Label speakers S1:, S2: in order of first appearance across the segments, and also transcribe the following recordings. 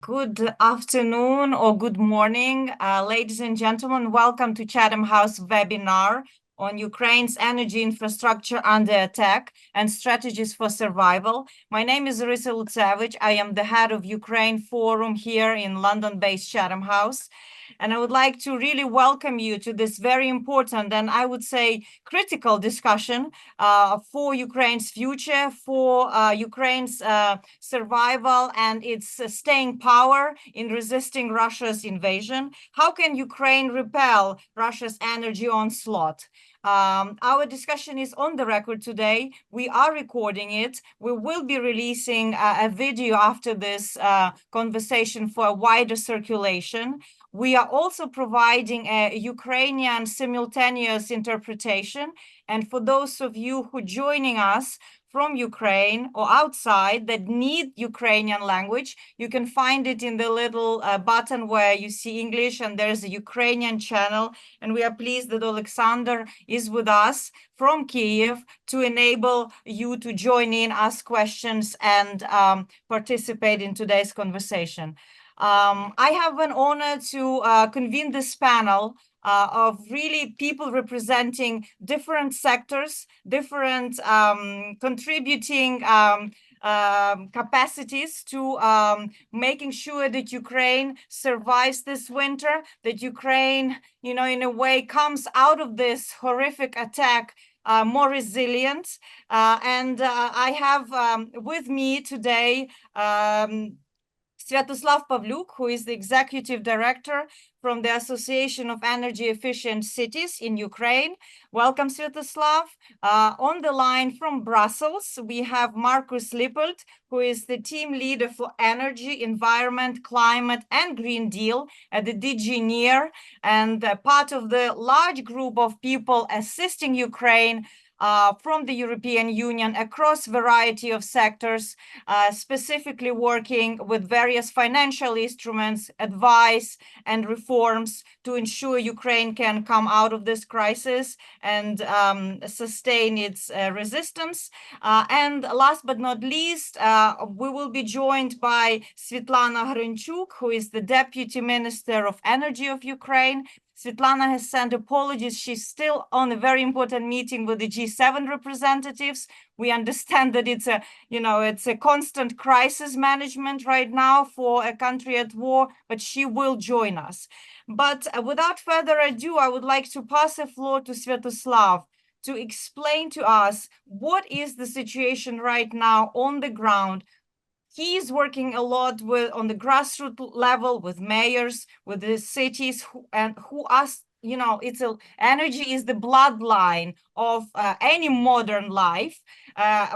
S1: Good afternoon or good morning, ladies and gentlemen. Welcome to Chatham House webinar on Ukraine's energy infrastructure under attack and strategies for survival. My name is Arisa Lutsevich. I am the head of Ukraine Forum here in London-based Chatham House. And I would like to really welcome you to this very important and I would say critical discussion for Ukraine's future, for Ukraine's survival and its staying power in resisting Russia's invasion. How can Ukraine repel Russia's energy onslaught? Our discussion is on the record today. We are recording it. We will be releasing a video after this conversation for a wider circulation. We are also providing a Ukrainian simultaneous interpretation. And for those of you who are joining us from Ukraine or outside that need Ukrainian language, you can find it in the little button where you see English and there's a Ukrainian channel. And we are pleased that Alexander is with us from Kyiv to enable you to join in, ask questions, and participate in today's conversation. I have an honor to convene this panel of really people representing different sectors, different contributing capacities to making sure that Ukraine survives this winter, that Ukraine, in a way comes out of this horrific attack more resilient. I have with me today Sviatoslav Pavlyuk, who is the executive director from the Association of Energy Efficient Cities in Ukraine. Welcome, Sviatoslav. On the line from Brussels, we have Markus Lippelt, who is the team leader for energy, environment, climate, and Green Deal at the DG NEAR, and part of the large group of people assisting Ukraine from the European Union across a variety of sectors, specifically working with various financial instruments, advice, and reforms to ensure Ukraine can come out of this crisis and sustain its resistance. And last but not least, we will be joined by Svetlana Hrinchuk, who is the Deputy Minister of Energy of Ukraine. Svetlana has sent apologies. She's still on a very important meeting with the G7 representatives. We understand that it's a constant crisis management right now for a country at war, but she will join us. But without further ado, I would like to pass the floor to Sviatoslav to explain to us what is the situation right now on the ground. He is working a lot on the grassroots level with mayors, with the cities, who ask, energy is the bloodline of any modern life.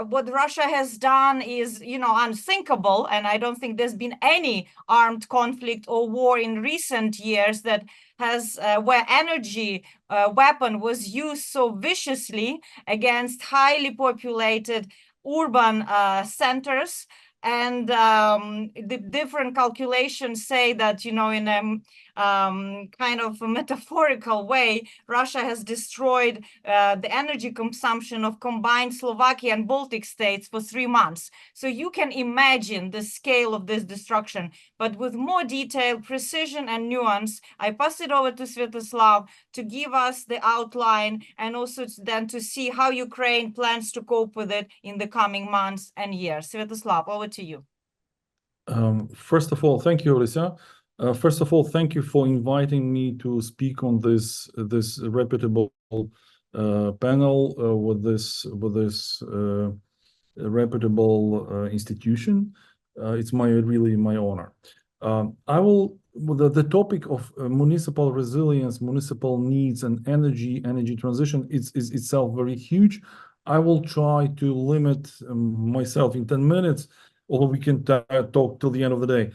S1: What Russia has done is, unthinkable, and I don't think there's been any armed conflict or war in recent years that has where energy weapon was used so viciously against highly populated urban centers. And the different calculations say that, in a kind of a metaphorical way, Russia has destroyed the energy consumption of combined Slovakia and Baltic States for 3 months. So you can imagine the scale of this destruction. But with more detail, precision, and nuance, I pass it over to Sviatoslav to give us the outline and also then to see how Ukraine plans to cope with it in the coming months and years. Sviatoslav, over to you.
S2: First of all, thank you, Arisa. First of all, thank you for inviting me to speak on this reputable panel with this reputable institution. It's really my honor. The topic of municipal resilience, municipal needs, and energy transition is itself very huge. I will try to limit myself in 10 minutes, although we can talk till the end of the day.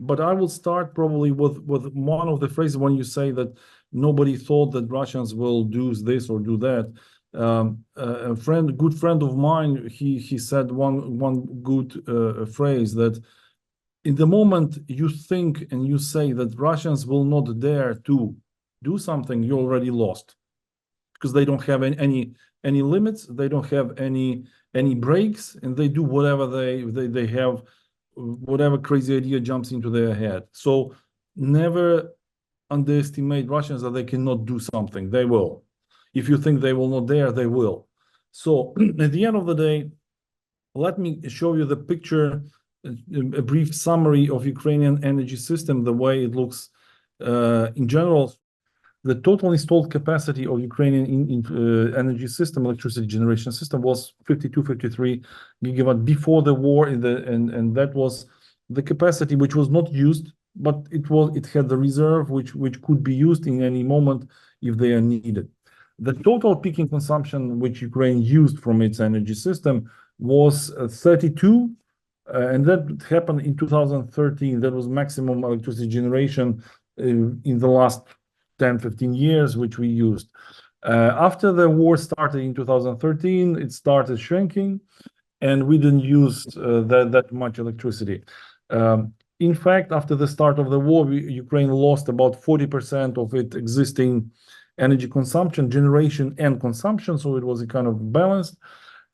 S2: But I will start probably with one of the phrases when you say that nobody thought that Russians will do this or do that. A good friend of mine, he said one good phrase that in the moment you think and you say that Russians will not dare to do something, you already lost, because they don't have any limits, they don't have any breaks, and they do whatever they have whatever crazy idea jumps into their head. So never underestimate Russians that they cannot do something. They will. If you think they will not dare, they will. So at the end of the day, let me show you the picture, a brief summary of Ukrainian energy system, the way it looks in general. The total installed capacity of Ukrainian energy system, electricity generation system, was 52, 53 gigawatt before the war, and that was the capacity which was not used, but it had the reserve which could be used in any moment if they are needed. The total peaking consumption which Ukraine used from its energy system was 32, and that happened in 2013. That was maximum electricity generation in the last 10, 15 years, which we used. After the war started in 2013, it started shrinking, and we didn't use that much electricity. In fact, after the start of the war, Ukraine lost about 40% of its existing energy consumption, generation and consumption, so it was a kind of balance.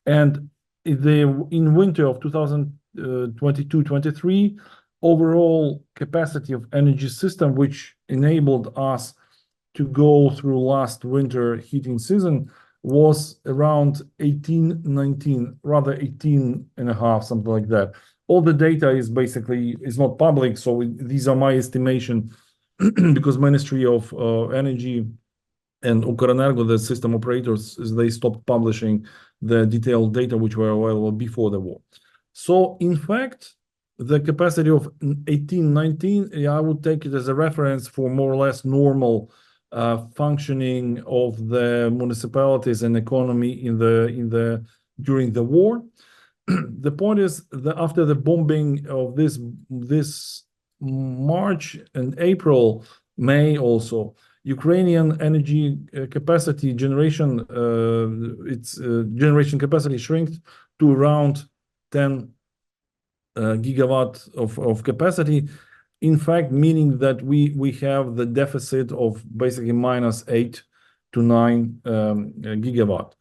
S2: And in winter of 2022-23, overall capacity of energy system, which enabled us to go through last winter heating season, was around 18, 19, rather 18 and a half, something like that. All the data is not public, so these are my estimation because Ministry of Energy and Ukrenergo, the system operators, they stopped publishing the detailed data which were available before the war. So in fact, the capacity of 18, 19, I would take it as a reference for more or less normal functioning of the municipalities and economy during the war. The point is that after the bombing of this March and April, May also, Ukrainian energy capacity generation, its generation capacity shrank to around 10 gigawatt of capacity. In fact, meaning that we have the deficit of basically minus 8 to 9 gigawatt.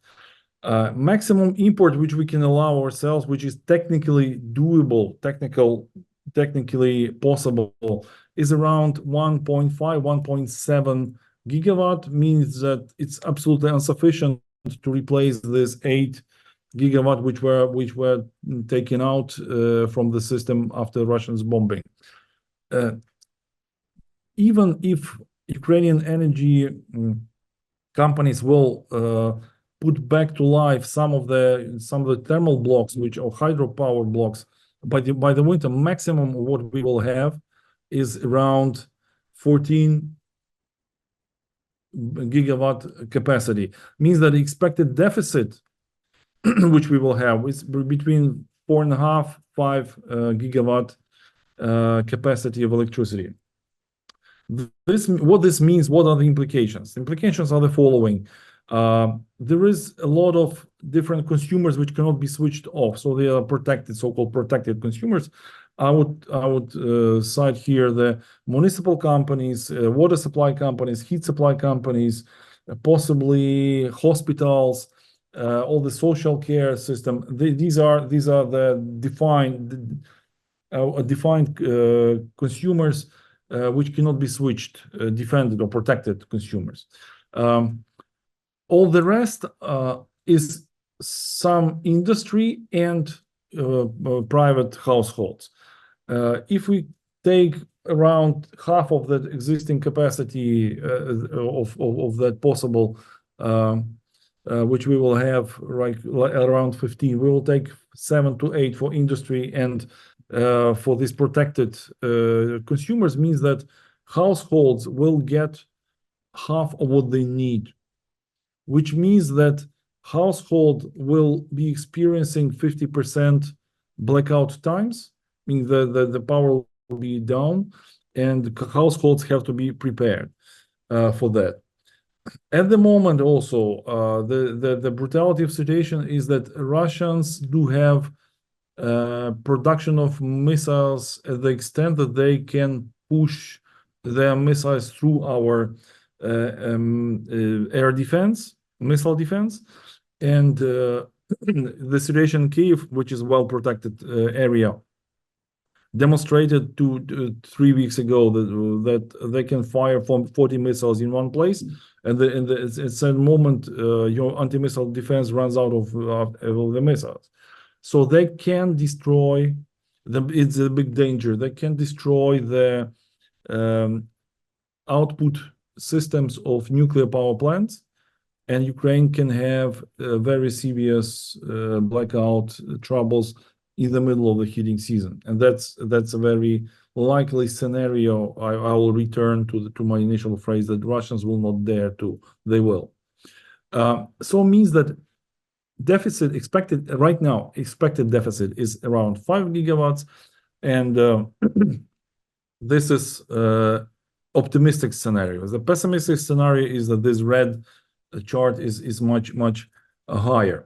S2: Maximum import which we can allow ourselves, which is technically doable, technically possible, is around 1.5, 1.7 gigawatt, means that it's absolutely insufficient to replace this 8 gigawatt which were taken out from the system after Russians bombing. Even if Ukrainian energy companies will put back to life some of the thermal blocks, which are hydropower blocks, by the winter, maximum what we will have is around 14 gigawatt capacity. Means that the expected deficit which we will have is between 4.5, 5 gigawatt capacity of electricity. What this means, what are the implications? The implications are the following. There is a lot of different consumers which cannot be switched off, so they are protected, so-called protected consumers. I would cite here the municipal companies, water supply companies, heat supply companies, possibly hospitals, all the social care system. These are the defined consumers which cannot be switched, defended or protected consumers. All the rest is some industry and private households. If we take around half of the existing capacity of that possible, which we will have around 15, we will take 7 to 8 for industry, and for these protected consumers, means that households will get half of what they need, which means that household will be experiencing 50% blackout times, meaning the power will be down, and households have to be prepared for that. At the moment also, the brutality of situation is that Russians do have production of missiles at the extent that they can push their missiles through our air defense, missile defense, and the situation in Kyiv, which is a well-protected area, demonstrated 3 weeks ago that they can fire from 40 missiles in one place, and at a certain moment your anti-missile defense runs out of the missiles. So they can destroy it's a big danger. They can destroy the output systems of nuclear power plants, and Ukraine can have very serious blackout troubles in the middle of the heating season. And that's a very likely scenario. I will return to my initial phrase that Russians will not dare to. They will. So it means that deficit expected right now, expected deficit is around 5 gigawatts. And this is optimistic scenario. The pessimistic scenario is that this red chart is much higher.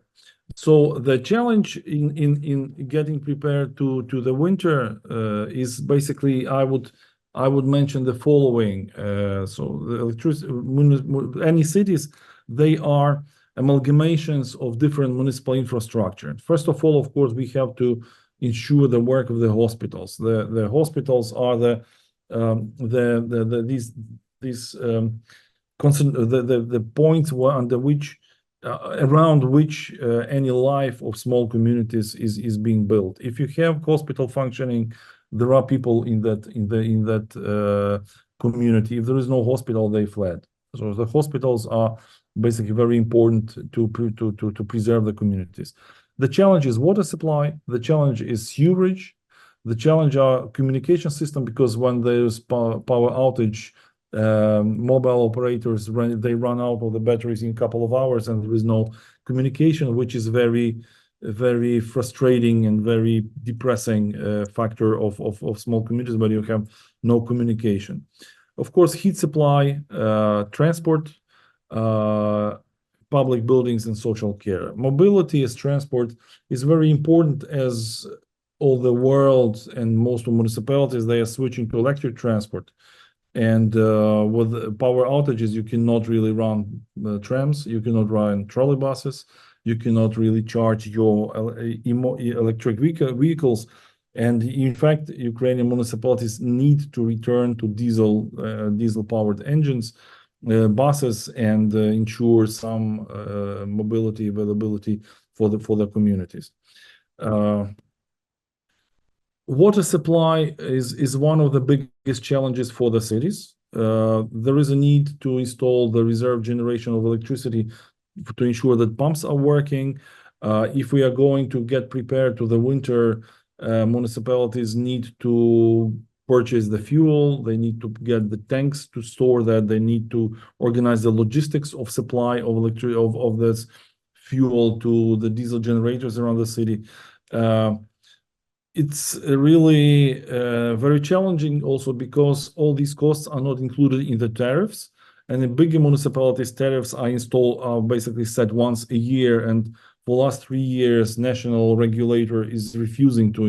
S2: So the challenge in getting prepared to the winter is basically I would mention the following. So the electricity, any cities, they are amalgamations of different municipal infrastructure. First of all, of course, we have to ensure the work of the hospitals. The hospitals are the points under which around which any life of small communities is being built. If you have hospital functioning, there are people in that community. If there is no hospital, they fled. So the hospitals are basically very important to preserve the communities. The challenge is water supply. The challenge is sewerage. The challenge are communication system, because when there's power outage, mobile operators run out of the batteries in a couple of hours, and there is no communication, which is very frustrating and very depressing factor of small communities where you have no communication. Of course, heat supply, transport, public buildings, and social care. Mobility as transport is very important, as all the world and most of municipalities, they are switching to electric transport. And with power outages, you cannot really run trams, you cannot run trolleybuses, you cannot really charge your electric vehicles. And in fact, Ukrainian municipalities need to return to diesel-powered engines, buses, and ensure some mobility availability for the communities. Water supply is one of the biggest challenges for the cities. There is a need to install the reserve generation of electricity to ensure that pumps are working. If we are going to get prepared to the winter, municipalities need to purchase the fuel. They need to get the tanks to store that. They need to organize the logistics of supply of this fuel to the diesel generators around the city. It's really very challenging also because all these costs are not included in the tariffs. And in bigger municipalities, tariffs are basically set once a year. And for the last 3 years, national regulator is refusing to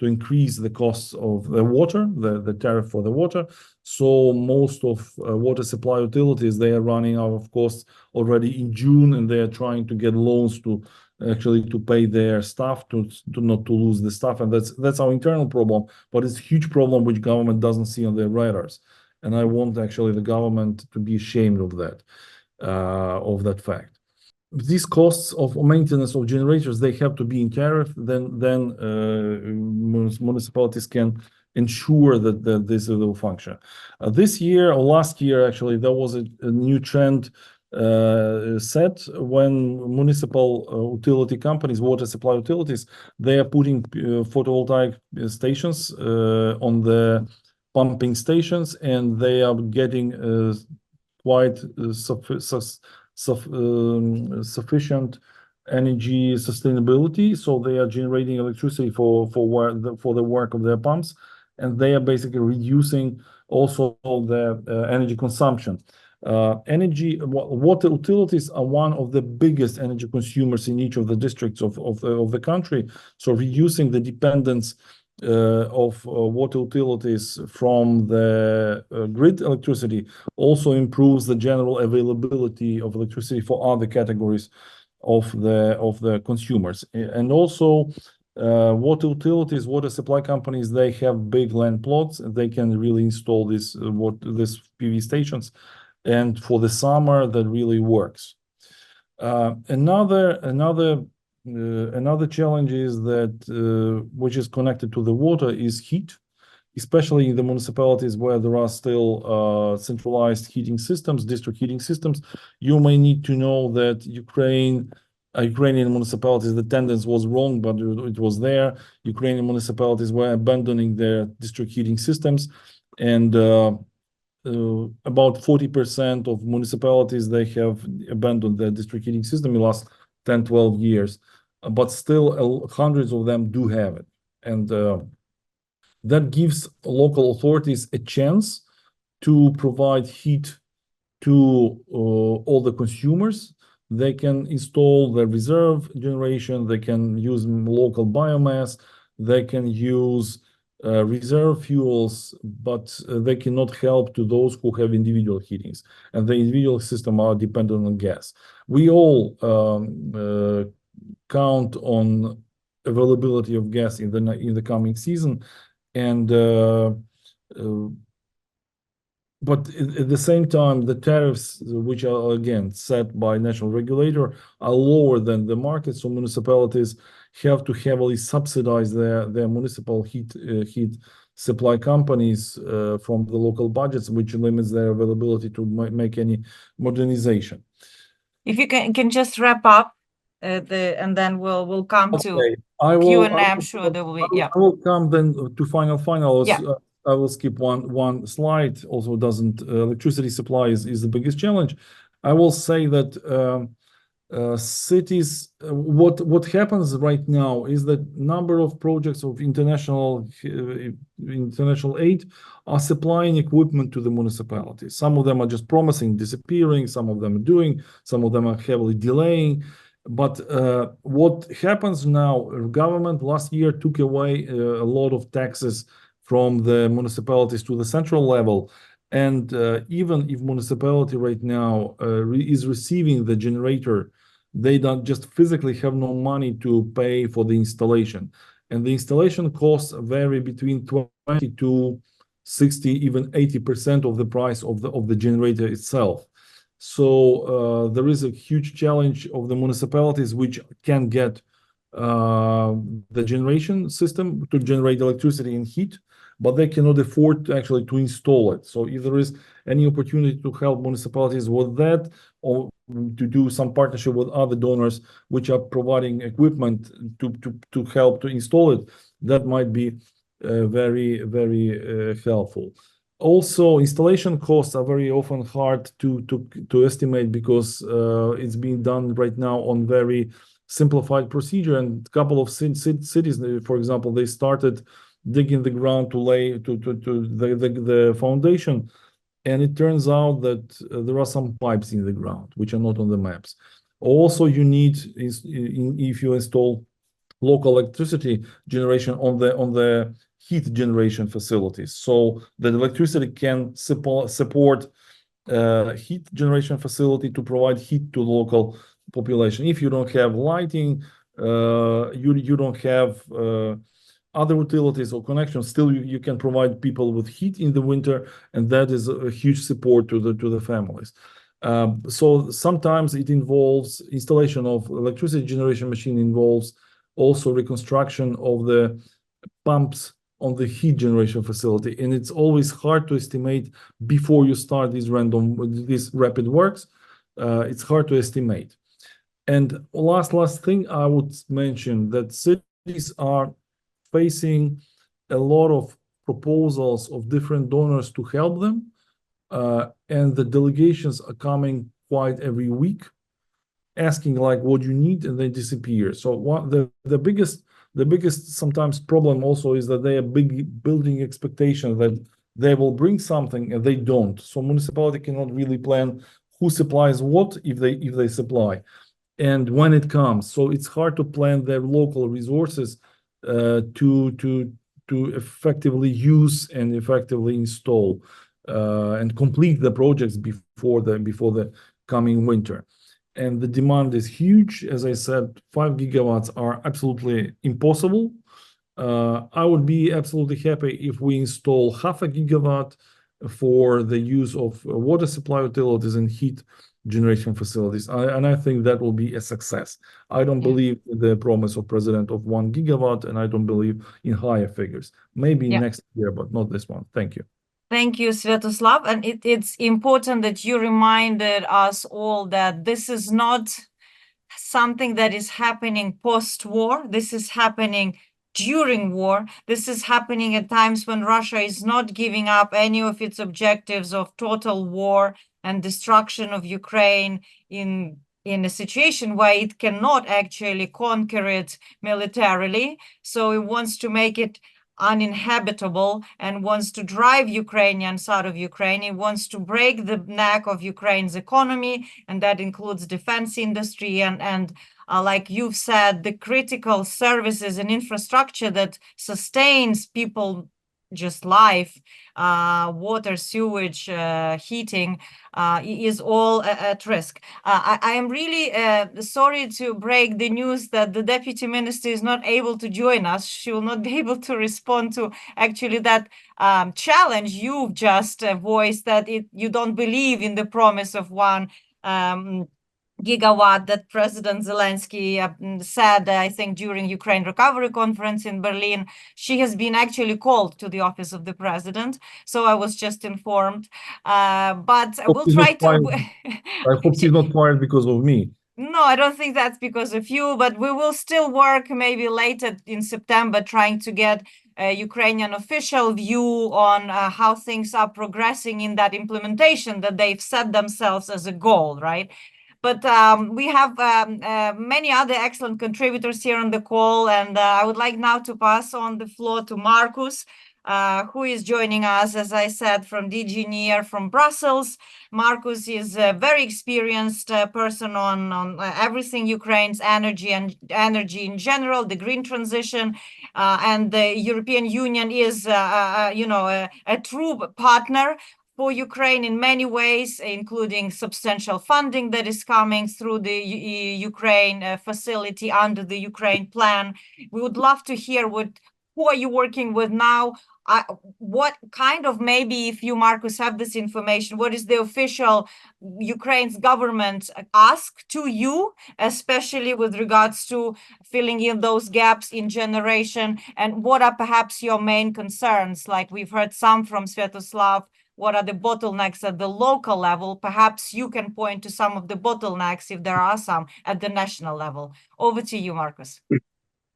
S2: increase the costs of the water, the tariff for the water. So most of water supply utilities, they are running out of costs already in June, and they are trying to get loans to pay their staff to not to lose the staff. And that's our internal problem, but it's a huge problem which government doesn't see on their radars. And I want actually the government to be ashamed of that fact. These costs of maintenance of generators, they have to be in tariff. Then municipalities can ensure that this will function. This year or last year, actually, there was a new trend set when municipal utility companies, water supply utilities, they are putting photovoltaic stations on the pumping stations, and they are getting quite sufficient energy sustainability. So they are generating electricity for the work of their pumps, and they are basically reducing also the energy consumption. Water utilities are one of the biggest energy consumers in each of the districts of the country. So reducing the dependence of water utilities from the grid electricity also improves the general availability of electricity for other categories of the consumers. And also Water utilities, water supply companies, they have big land plots, and they can really install these PV stations. And for the summer, that really works. Another challenge is that which is connected to the water is heat, especially in the municipalities where there are still centralized heating systems, district heating systems. You may need to know that Ukrainian municipalities, the tendency was wrong, but it was there. Ukrainian municipalities were abandoning their district heating systems, and about 40% of municipalities, they have abandoned their district heating system in the last 10, 12 years. But still, hundreds of them do have it. And that gives local authorities a chance to provide heat to all the consumers. They can install the reserve generation, they can use local biomass, they can use reserve fuels, but they cannot help to those who have individual heatings, and the individual system are dependent on gas. We all count on availability of gas in the coming season, and but at the same time, the tariffs, which are again set by national regulator, are lower than the market. So municipalities have to heavily subsidize their municipal heat supply companies from the local budgets, which limits their availability to make any modernization.
S1: If you can just wrap up and then we'll come to Q&A. I'm sure there will be, yeah.
S2: I will come then to final.
S1: Yeah.
S2: I will skip one slide. Also, electricity supply is the biggest challenge. I will say that cities, what happens right now is that number of projects of international aid are supplying equipment to the municipalities. Some of them are just promising, disappearing. Some of them are doing. Some of them are heavily delaying. But what happens now, government last year took away a lot of taxes from the municipalities to the central level. And even if municipality right now is receiving the generator, they don't just physically have no money to pay for the installation. And the installation costs vary between 20 to 60, even 80% of the price of the generator itself. So there is a huge challenge of the municipalities which can get the generation system to generate electricity and heat, but they cannot afford actually to install it. So if there is any opportunity to help municipalities with that, or to do some partnership with other donors which are providing equipment to help to install it, that might be very, very helpful. Also, installation costs are very often hard to estimate because it's being done right now on very simplified procedure. And a couple of cities, for example, they started digging the ground to lay the foundation, and it turns out that there are some pipes in the ground which are not on the maps. Also, you need, if you install local electricity generation on the heat generation facilities, so that electricity can support heat generation facility to provide heat to the local population. If you don't have lighting, you don't have other utilities or connections, still you can provide people with heat in the winter, and that is a huge support to the families. So sometimes it involves installation of electricity generation machine, involves also reconstruction of the pumps on the heat generation facility, and it's always hard to estimate before you start these rapid works. It's hard to estimate. And last thing I would mention, that cities are facing a lot of proposals of different donors to help them, and the delegations are coming quite every week, asking like what you need, and they disappear. So the biggest sometimes problem also is that they are building expectations that they will bring something and they don't. So municipality cannot really plan who supplies what if they supply, and when it comes. So it's hard to plan their local resources to effectively use and effectively install and complete the projects before the coming winter. and the demand is huge. As I said, 5 gigawatts are absolutely impossible. I would be absolutely happy if we install half a gigawatt for the use of water supply utilities and heat generation facilities. And I think that will be a success. I don't believe in the promise of President of 1 gigawatt, and I don't believe in higher figures. Maybe next year, but not this one. Thank you.
S1: Thank you, Sviatoslav. And it's important that you reminded us all that this is not something that is happening post-war. This is happening during war. This is happening at times when Russia is not giving up any of its objectives of total war and destruction of Ukraine in a situation where it cannot actually conquer it militarily. So it wants to make it uninhabitable and wants to drive Ukrainians out of Ukraine. It wants to break the neck of Ukraine's economy, and that includes defense industry and like you've said, the critical services and infrastructure that sustains people just life, water, sewage, heating, is all at risk. I am really sorry to break the news that the Deputy Minister is not able to join us. She will not be able to respond to actually that challenge you've just voiced, that you don't believe in the promise of 1 gigawatt that President Zelensky said, I think, during Ukraine Recovery Conference in Berlin. She has been actually called to the office of the president, so I was just informed. But we'll try to...
S2: I hope she's not fired because of me.
S1: No, I don't think that's because of you, but we will still work maybe later in September trying to get a Ukrainian official view on how things are progressing in that implementation that they've set themselves as a goal, right? But we have many other excellent contributors here on the call, and I would like now to pass on the floor to Marcus, who is joining us, as I said, from DG NEAR from Brussels. Marcus is a very experienced person on everything Ukraine's energy and energy in general, the green transition, and the European Union is, a true partner for Ukraine in many ways, including substantial funding that is coming through the Ukraine facility under the Ukraine plan. We would love to hear who are you working with now? What kind of, maybe if you, Marcus, have this information, what is the official Ukraine's government ask to you, especially with regards to filling in those gaps in generation? And what are perhaps your main concerns? Like we've heard some from Sviatoslav. What are the bottlenecks at the local level? Perhaps you can point to some of the bottlenecks, if there are some, at the national level. Over to you, Marcus.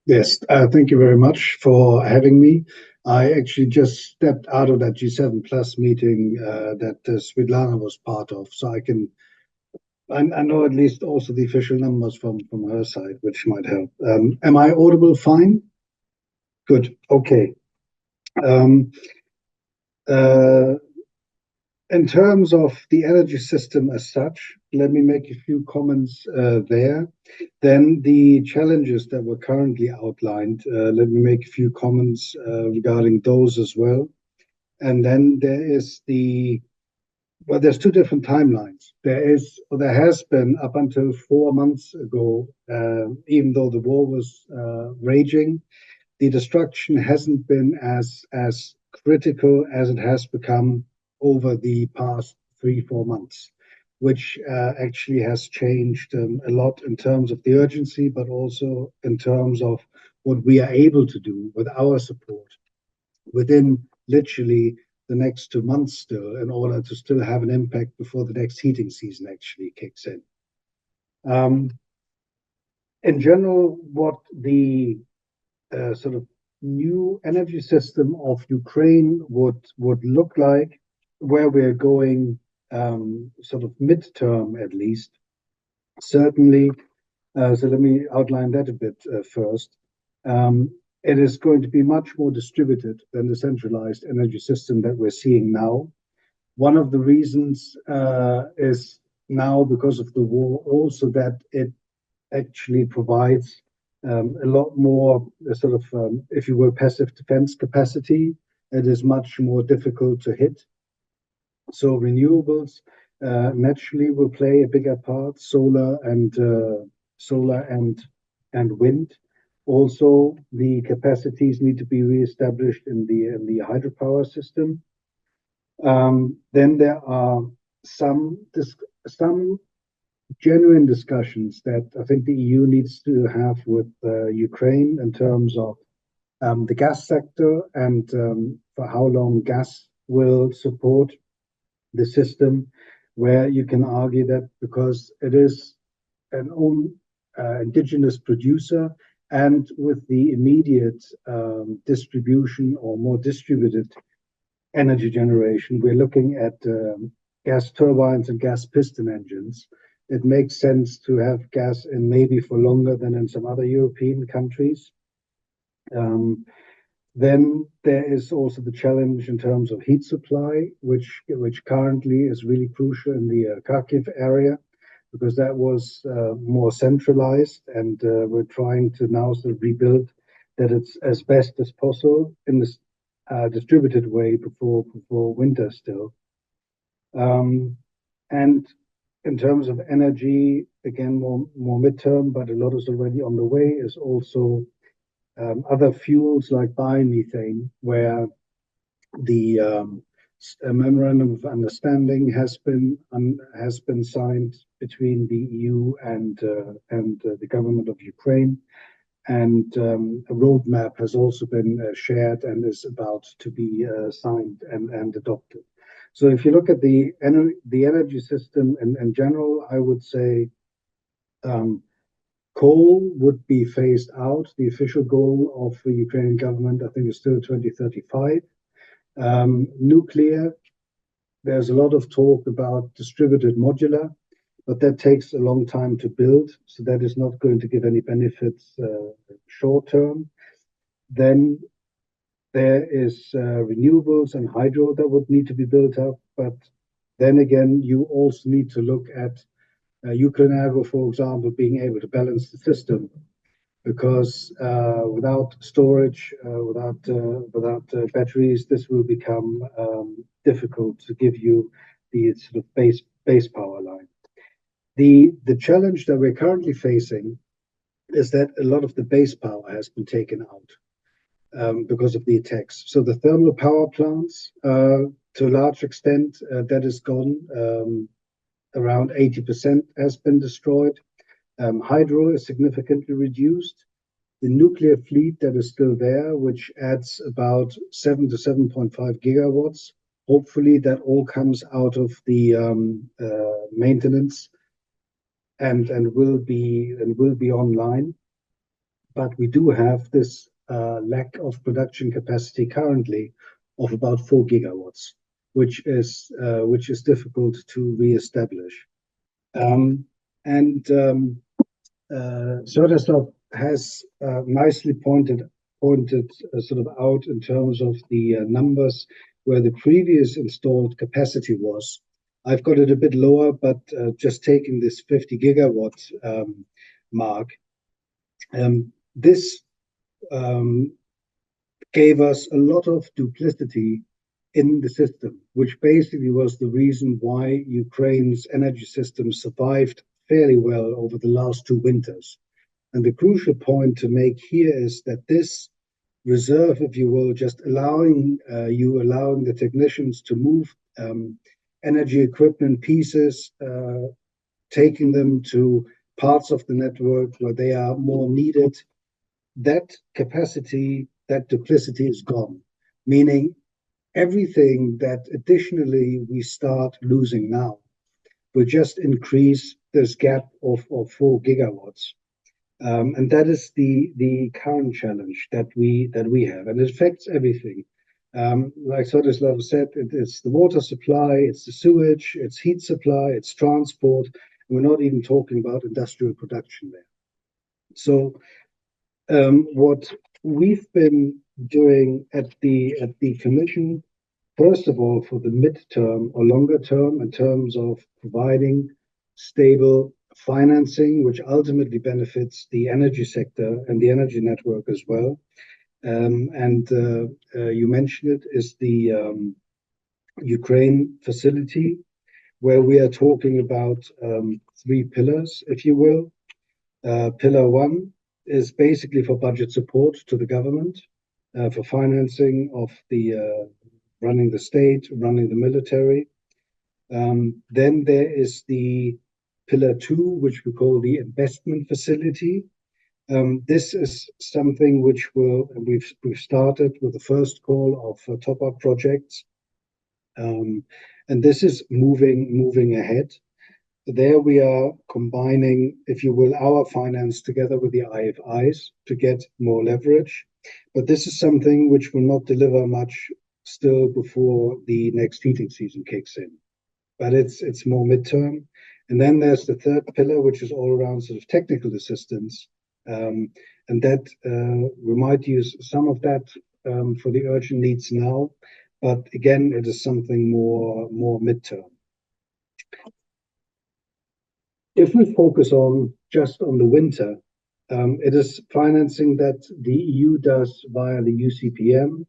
S3: Yes, thank you very much for having me. I actually just stepped out of that G7 Plus meeting that Svetlana was part of, so I know at least also the official numbers from her side, which might help. Am I audible fine? Good, okay. In terms of the energy system as such, let me make a few comments there. Then the challenges that were currently outlined, let me make a few comments regarding those as well. And then there's two different timelines. There has been up until 4 months ago, even though the war was raging, the destruction hasn't been as critical as it has become over the past 3-4 months, which actually has changed a lot in terms of the urgency, but also in terms of what we are able to do with our support within literally the next 2 months still, in order to still have an impact before the next heating season actually kicks in. In general, what the sort of new energy system of Ukraine would look like, where we're going sort of midterm at least, certainly. So let me outline that a bit first. It is going to be much more distributed than the centralized energy system that we're seeing now. One of the reasons is now, because of the war, also that it actually provides a lot more sort of, if you will, passive defense capacity. It is much more difficult to hit. So renewables naturally will play a bigger part, solar and wind. Also, the capacities need to be reestablished in the hydropower system. Then there are some genuine discussions that I think the EU needs to have with Ukraine in terms of the gas sector and for how long gas will support the system, where you can argue that because it is an own indigenous producer and with the immediate distribution or more distributed energy generation, we're looking at gas turbines and gas piston engines. It makes sense to have gas in maybe for longer than in some other European countries. Then there is also the challenge in terms of heat supply, which currently is really crucial in the Kharkiv area, because that was more centralized, and we're trying to now sort of rebuild that it's as best as possible in this distributed way before winter still. And in terms of energy, again, more midterm, but a lot is already on the way, is also other fuels like biomethane, where the memorandum of understanding has been signed between the EU and the government of Ukraine, and a roadmap has also been shared and is about to be signed and adopted. So if you look at the energy system in general, I would say coal would be phased out. The official goal of the Ukrainian government, I think, is still 2035. Nuclear, there's a lot of talk about distributed modular, but that takes a long time to build, so that is not going to give any benefits short term. Then there is renewables and hydro that would need to be built up, but then again, you also need to look at Ukraine, for example, being able to balance the system, because without storage, without batteries, this will become difficult to give you the sort of base power line. The challenge that we're currently facing is that a lot of the base power has been taken out because of the attacks. So the thermal power plants, to a large extent, that is gone. Around 80% has been destroyed. Hydro is significantly reduced. The nuclear fleet that is still there, which adds about 7 to 7.5 gigawatts, hopefully that all comes out of the maintenance and will be online. But we do have this lack of production capacity currently of about 4 gigawatts, which is difficult to reestablish. Söderström has nicely pointed sort of out in terms of the numbers where the previous installed capacity was. I've got it a bit lower, but just taking this 50 gigawatt mark, this gave us a lot of duplicity in the system, which basically was the reason why Ukraine's energy system survived fairly well over the last 2 winters. And the crucial point to make here is that this reserve, if you will, just allowing the technicians to move energy equipment pieces, taking them to parts of the network where they are more needed, that capacity, that duplicity is gone, meaning everything that additionally we start losing now will just increase this gap of 4 gigawatts. And that is the current challenge that we have, and it affects everything. Like Söderström said, it's the water supply, it's the sewage, it's heat supply, it's transport, and we're not even talking about industrial production there. So what we've been doing at the Commission, first of all, for the midterm or longer term, in terms of providing stable financing, which ultimately benefits the energy sector and the energy network as well. You mentioned it, is the Ukraine facility, where we are talking about three pillars, if you will. Pillar one is basically for budget support to the government, for financing of the running the state, running the military. Then there is the pillar two, which we call the investment facility. This is something which we've started with the first call of top-up projects, and this is moving ahead. There we are combining, if you will, our finance together with the IFIs to get more leverage. But this is something which will not deliver much still before the next heating season kicks in. But it's more midterm. And then there's the third pillar, which is all around sort of technical assistance. And that we might use some of that for the urgent needs now. But again, it is something more midterm. If we focus just on the winter, it is financing that the EU does via the UCPM,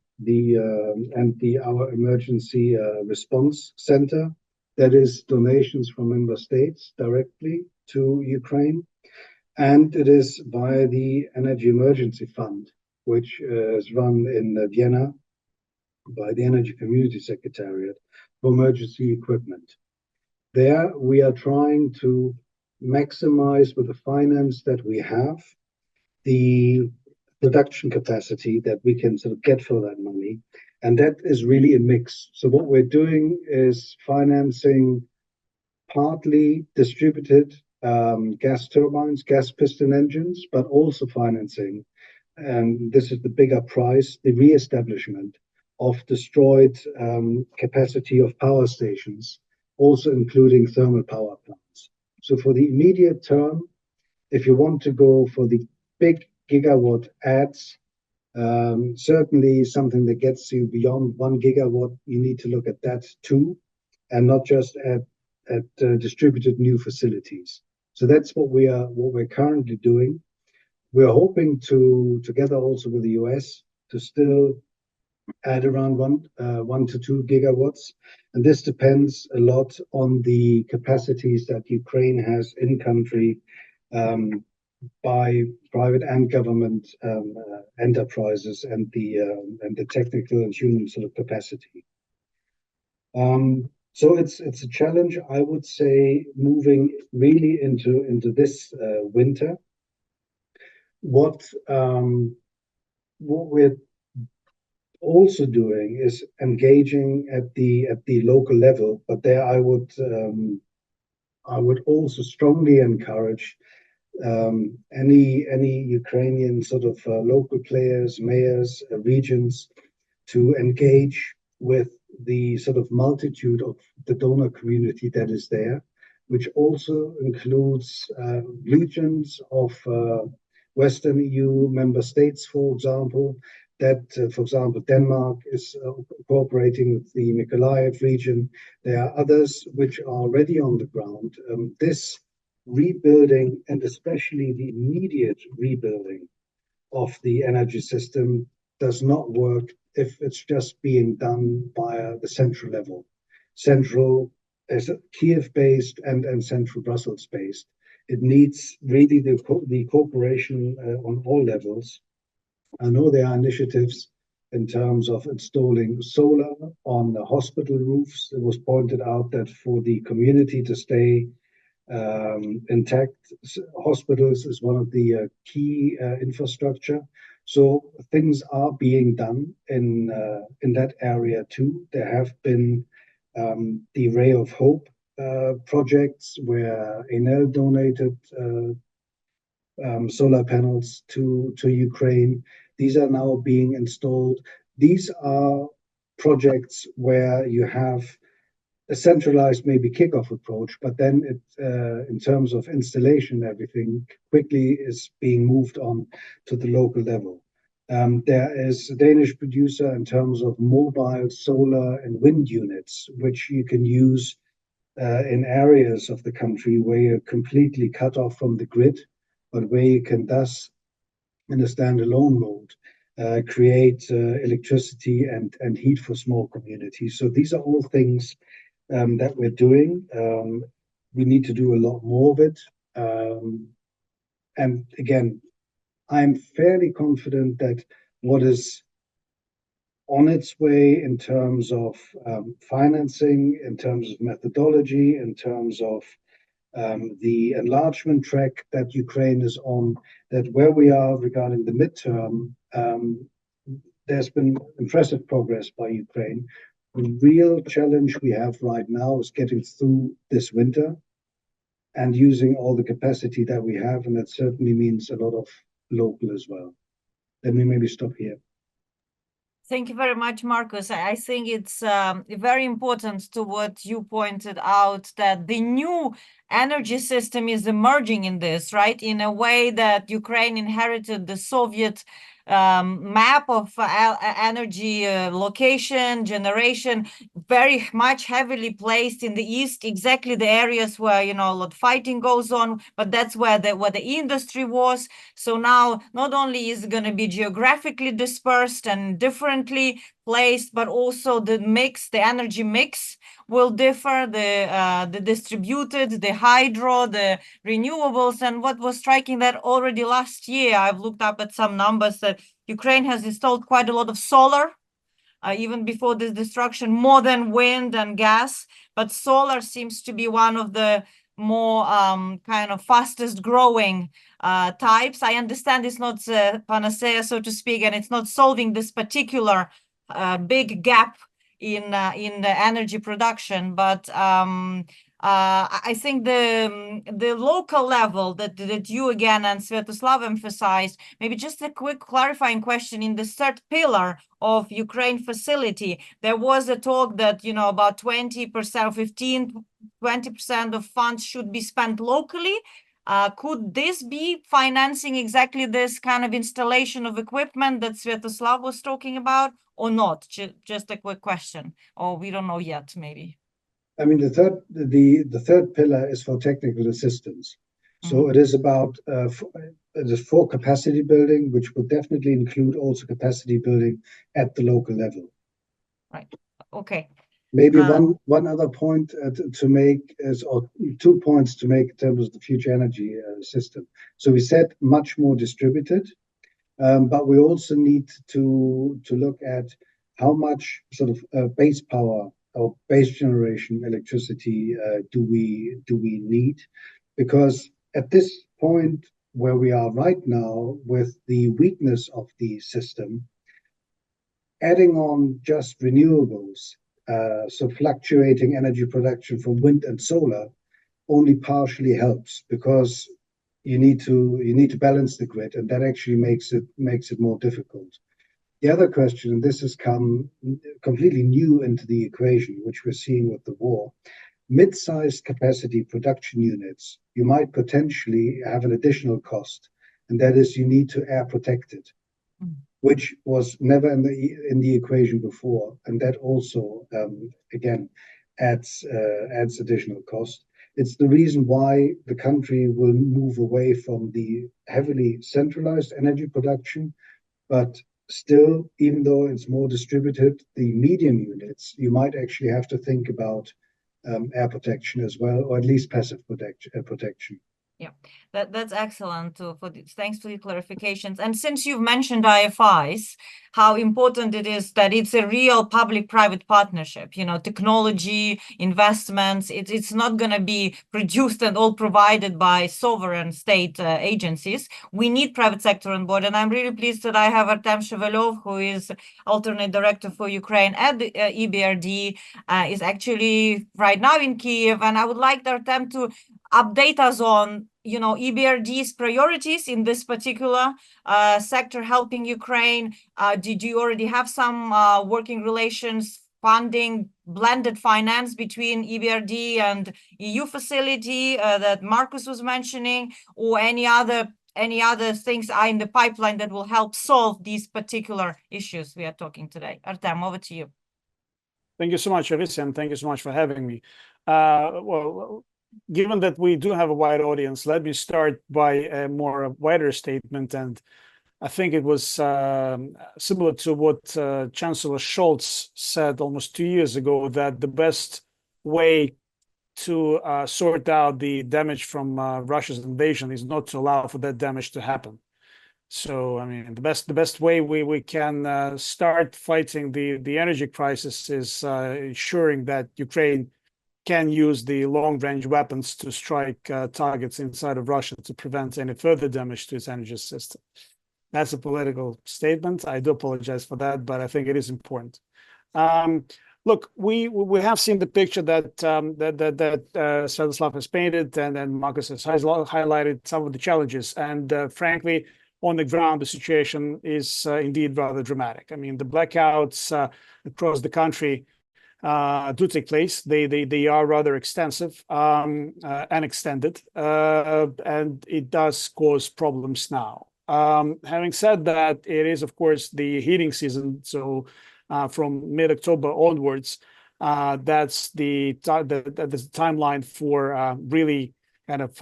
S3: our emergency response center. That is donations from member states directly to Ukraine, and it is via the Energy Emergency Fund, which is run in Vienna by the Energy Community Secretariat for emergency equipment. There, we are trying to maximize with the finance that we have the production capacity that we can sort of get for that money. And that is really a mix. So what we're doing is financing partly distributed gas turbines, gas piston engines, but also financing, and this is the bigger price, the re-establishment of destroyed capacity of power stations, also including thermal power plants. So for the immediate term, if you want to go for the big gigawatt adds, certainly something that gets you beyond 1 gigawatt, you need to look at that too, and not just at distributed new facilities. So that's what we're currently doing. We're hoping to, together also with the US, to still add around 1 to 2 gigawatts. And this depends a lot on the capacities that Ukraine has in country by private and government enterprises and the technical and human sort of capacity. So it's a challenge, I would say, moving really into this winter. What we're also doing is engaging at the local level, but there I would also strongly encourage any Ukrainian sort of local players, mayors, regions to engage with the sort of multitude of the donor community that is there, which also includes regions of Western EU member states, for example, that, for example, Denmark is cooperating with the Mykolaiv region. There are others which are already on the ground. This rebuilding, and especially the immediate rebuilding of the energy system, does not work if it's just being done via the central level. Central is Kyiv-based and central Brussels-based. It needs really the cooperation on all levels. I know there are initiatives in terms of installing solar on the hospital roofs. It was pointed out that for the community to stay intact, hospitals is one of the key infrastructure. So things are being done in that area too. There have been the Ray of Hope projects where Enel donated solar panels to Ukraine. These are now being installed. These are projects where you have a centralized maybe kickoff approach, but then it, in terms of installation, everything quickly is being moved on to the local level. There is a Danish producer in terms of mobile solar and wind units, which you can use in areas of the country where you're completely cut off from the grid, but where you can thus, in a standalone mode, create electricity and heat for small communities. So these are all things that we're doing. We need to do a lot more of it. And again, I'm fairly confident that what is on its way in terms of financing, in terms of methodology, in terms of the enlargement track that Ukraine is on, that where we are regarding the midterm, there's been impressive progress by Ukraine. The real challenge we have right now is getting through this winter and using all the capacity that we have, and that certainly means a lot of local as well. Let me maybe stop here.
S1: Thank you very much, Marcus. I think it's very important to what you pointed out, that the new energy system is emerging in this, right? In a way that Ukraine inherited the Soviet map of energy location, generation, very much heavily placed in the east, exactly the areas where, you know, a lot of fighting goes on, but that's where the industry was. So now not only is it going to be geographically dispersed and differently placed, but also the mix, the energy mix will differ, the distributed, the hydro, the renewables. And what was striking that already last year, I've looked up at some numbers that Ukraine has installed quite a lot of solar, even before this destruction, more than wind and gas. But solar seems to be one of the more kind of fastest growing types. I understand it's not panacea, so to speak, and it's not solving this particular big gap in the energy production, but I think the local level that you again and Sviatoslav emphasized, maybe just a quick clarifying question. In the third pillar of Ukraine facility, there was a talk that, you know, about 20%, 20% of funds should be spent locally. Could this be financing exactly this kind of installation of equipment that Sviatoslav was talking about, or not? Just a quick question, or we don't know yet, maybe.
S3: I mean, the third pillar is for technical assistance. So it is about it is for capacity building, which would definitely include also capacity building at the local level.
S1: Right. Okay.
S3: Maybe one other point to make is, or 2 points to make in terms of the future energy system. So we said much more distributed, but we also need to look at how much sort of base power or base generation electricity do we need, because at this point where we are right now with the weakness of the system, adding on just renewables, so fluctuating energy production from wind and solar, only partially helps, because you need to balance the grid, and that actually makes it more difficult. The other question, and this has come completely new into the equation, which we're seeing with the war, mid-sized capacity production units, you might potentially have an additional cost, and that is you need to air protect it, which was never in the equation before, and that also again adds additional cost. It's the reason why the country will move away from the heavily centralized energy production, but still, even though it's more distributed, the medium units, you might actually have to think about air protection as well, or at least passive protection.
S1: Yeah, that's excellent thanks for the clarifications. And since you've mentioned IFIs, how important it is that it's a real public-private partnership, you know, technology, investments, it's not going to be produced and all provided by sovereign state agencies. We need private sector on board. And I'm really pleased that I have Artem Shevelov, who is alternate director for Ukraine at the EBRD, is actually right now in Kyiv. And I would like Artem to update us on, you know, EBRD's priorities in this particular sector, helping Ukraine. Did you already have some working relations, funding, blended finance between EBRD and EU facility that Marcus was mentioning, or any other things are in the pipeline that will help solve these particular issues we are talking today? Artem, over to you.
S4: Thank you so much, Arisa, and thank you so much for having me. Well, given that we do have a wide audience, let me start by a more wider statement. And I think it was similar to what Chancellor Scholz said almost 2 years ago, that the best way to sort out the damage from Russia's invasion is not to allow for that damage to happen. So, I mean, the best way we can start fighting the energy crisis is ensuring that Ukraine can use the long-range weapons to strike targets inside of Russia to prevent any further damage to its energy system. That's a political statement. I do apologize for that, but I think it is important. Look, we have seen the picture that Sviatoslav has painted, and then Marcus has highlighted some of the challenges. And frankly, on the ground, the situation is indeed rather dramatic. I mean, the blackouts across the country do take place. They are rather extensive and extended, and it does cause problems now. Having said that, it is, of course, the heating season. So from mid-October onwards, that's the timeline for really kind of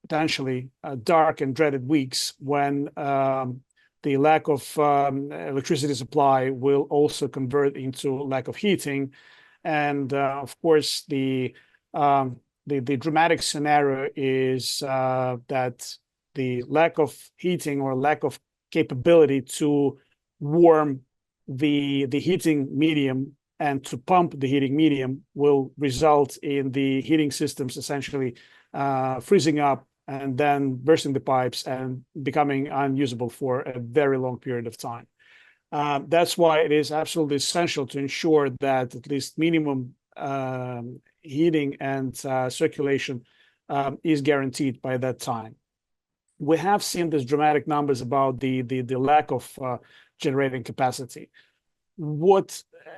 S4: potentially dark and dreaded weeks when the lack of electricity supply will also convert into lack of heating. And of course, the dramatic scenario is that the lack of heating or lack of capability to warm the heating medium and to pump the heating medium will result in the heating systems essentially freezing up and then bursting the pipes and becoming unusable for a very long period of time. That's why it is absolutely essential to ensure that at least minimum heating and circulation is guaranteed by that time. We have seen these dramatic numbers about the lack of generating capacity.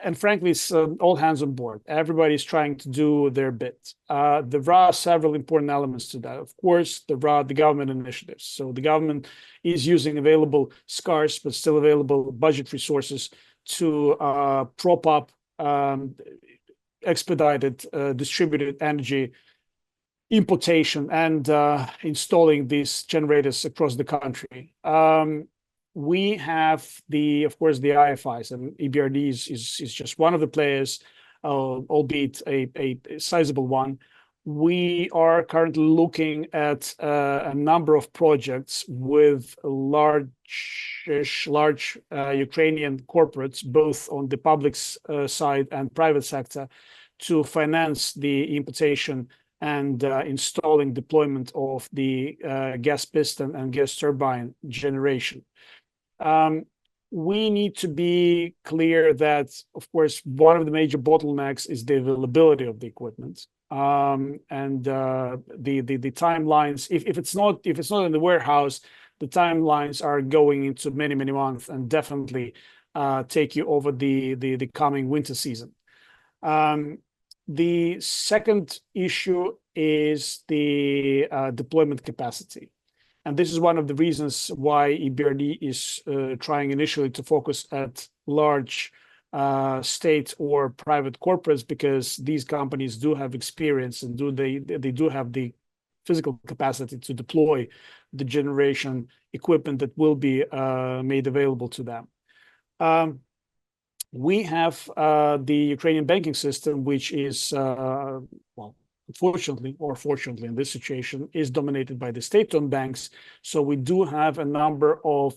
S4: And frankly, it's all hands on board. Everybody's trying to do their bit. There are several important elements to that. Of course, there are the government initiatives. So the government is using available scarce but still available budget resources to prop up expedited distributed energy importation and installing these generators across the country. We have of course, the IFIs, and EBRD is just one of the players, albeit a sizable one. We are currently looking at a number of projects with large Ukrainian corporates, both on the public side and private sector, to finance the importation and installing deployment of the gas piston and gas turbine generation. We need to be clear that, of course, one of the major bottlenecks is the availability of the equipment, and the timelines. If it's not in the warehouse, the timelines are going into many months and definitely take you over the coming winter season. The second issue is the deployment capacity. And this is one of the reasons why EBRD is trying initially to focus at large state or private corporates, because these companies do have experience and they do have the physical capacity to deploy the generation equipment that will be made available to them. We have the Ukrainian banking system, which is, well, unfortunately or fortunately in this situation, is dominated by the state-owned banks. So we do have a number of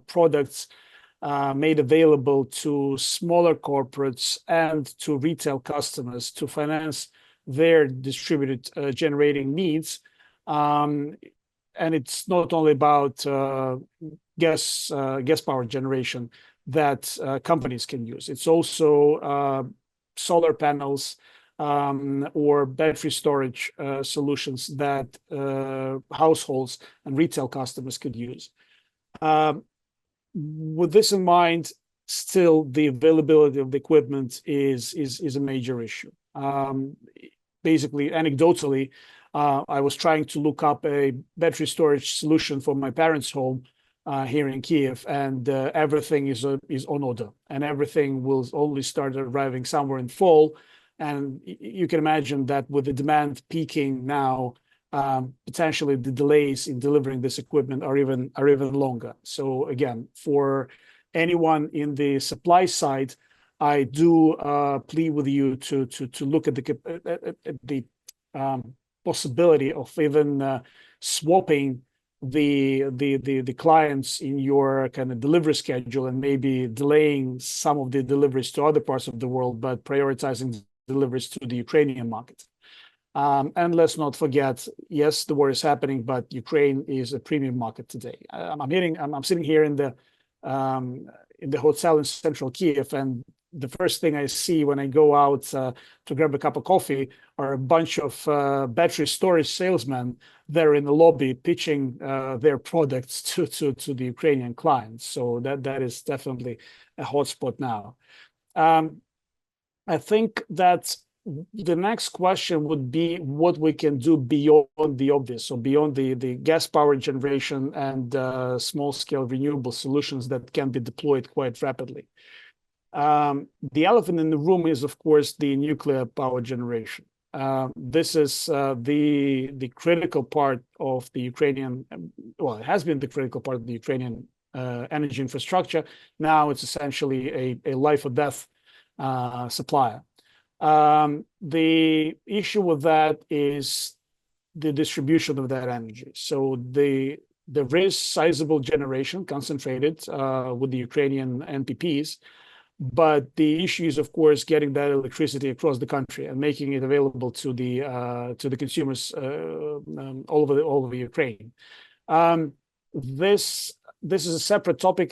S4: products made available to smaller corporates and to retail customers to finance their distributed generating needs. And it's not only about gas power generation that companies can use. It's also solar panels, or battery storage solutions that households and retail customers could use. With this in mind, still the availability of the equipment is a major issue. Basically, anecdotally, I was trying to look up a battery storage solution for my parents' home here in Kyiv, and everything is on order, and everything will only start arriving somewhere in fall. And you can imagine that with the demand peaking now, potentially the delays in delivering this equipment are even longer. So again, for anyone in the supply side, I do plead with you to look at the possibility of even swapping the clients in your kind of delivery schedule and maybe delaying some of the deliveries to other parts of the world, but prioritizing deliveries to the Ukrainian market. And let's not forget, yes, the war is happening, but Ukraine is a premium market today. I'm sitting here in the hotel in central Kyiv, and the first thing I see when I go out to grab a cup of coffee are a bunch of battery storage salesmen there in the lobby pitching their products to the Ukrainian clients. So that is definitely a hotspot now. I think that the next question would be what we can do beyond the obvious, so beyond the gas power generation and small-scale renewable solutions that can be deployed quite rapidly. The elephant in the room is, of course, the nuclear power generation. This is the critical part of the Ukrainian, well, it has been the critical part of the Ukrainian energy infrastructure. Now it's essentially a life or death supplier. The issue with that is the distribution of that energy. So there is sizable generation concentrated with the Ukrainian NPPs, but the issue is, of course, getting that electricity across the country and making it available to the consumers all over Ukraine. This is a separate topic.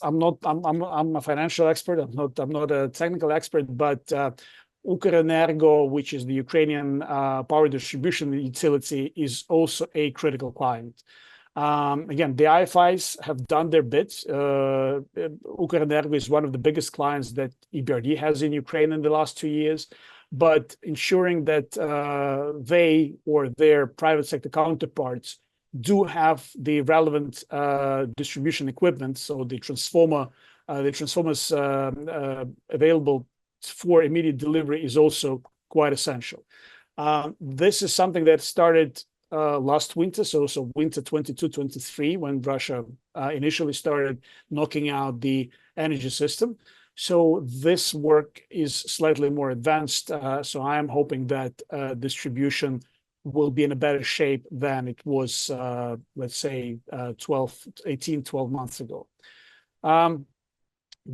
S4: I'm a financial expert. I'm not a technical expert, but Ukrenergo, which is the Ukrainian power distribution utility, is also a critical client. Again, the IFIs have done their bit. Ukrenergo is one of the biggest clients that EBRD has in Ukraine in the last 2 years, but ensuring that they or their private sector counterparts do have the relevant distribution equipment, so the transformers available for immediate delivery is also quite essential. This is something that started last winter, so winter 22-23, when Russia initially started knocking out the energy system. So this work is slightly more advanced. So I am hoping that distribution will be in a better shape than it was, let's say, 12 months ago.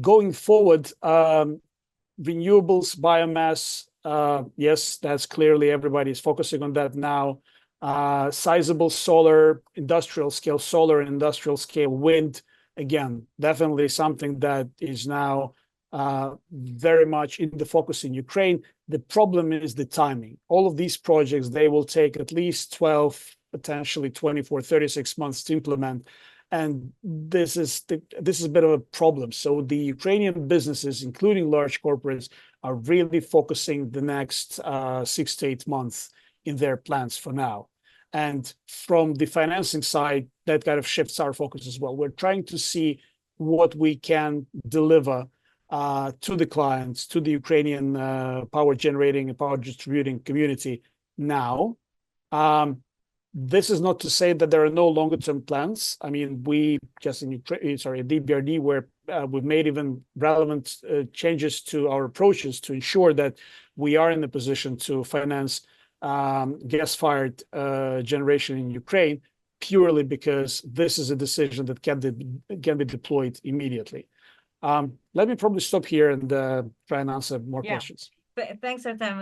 S4: Going forward, renewables, biomass, yes, that's clearly everybody's focusing on that now. Sizable solar, industrial scale wind, again, definitely something that is now very much in the focus in Ukraine. The problem is the timing. All of these projects, they will take at least 12, potentially 24, 36 months to implement. And this is a bit of a problem. So the Ukrainian businesses, including large corporates, are really focusing the next 6 to 8 months in their plans for now. And from the financing side, that kind of shifts our focus as well. We're trying to see what we can deliver to the clients, to the Ukrainian power generating and power distributing community now. This is not to say that there are no longer term plans. I mean, we just in Ukraine, sorry, DBRD, where we've made even relevant changes to our approaches to ensure that we are in the position to finance gas-fired generation in Ukraine, purely because this is a decision that can be deployed immediately. Let me probably stop here and try and answer more questions.
S1: Thanks, Artem.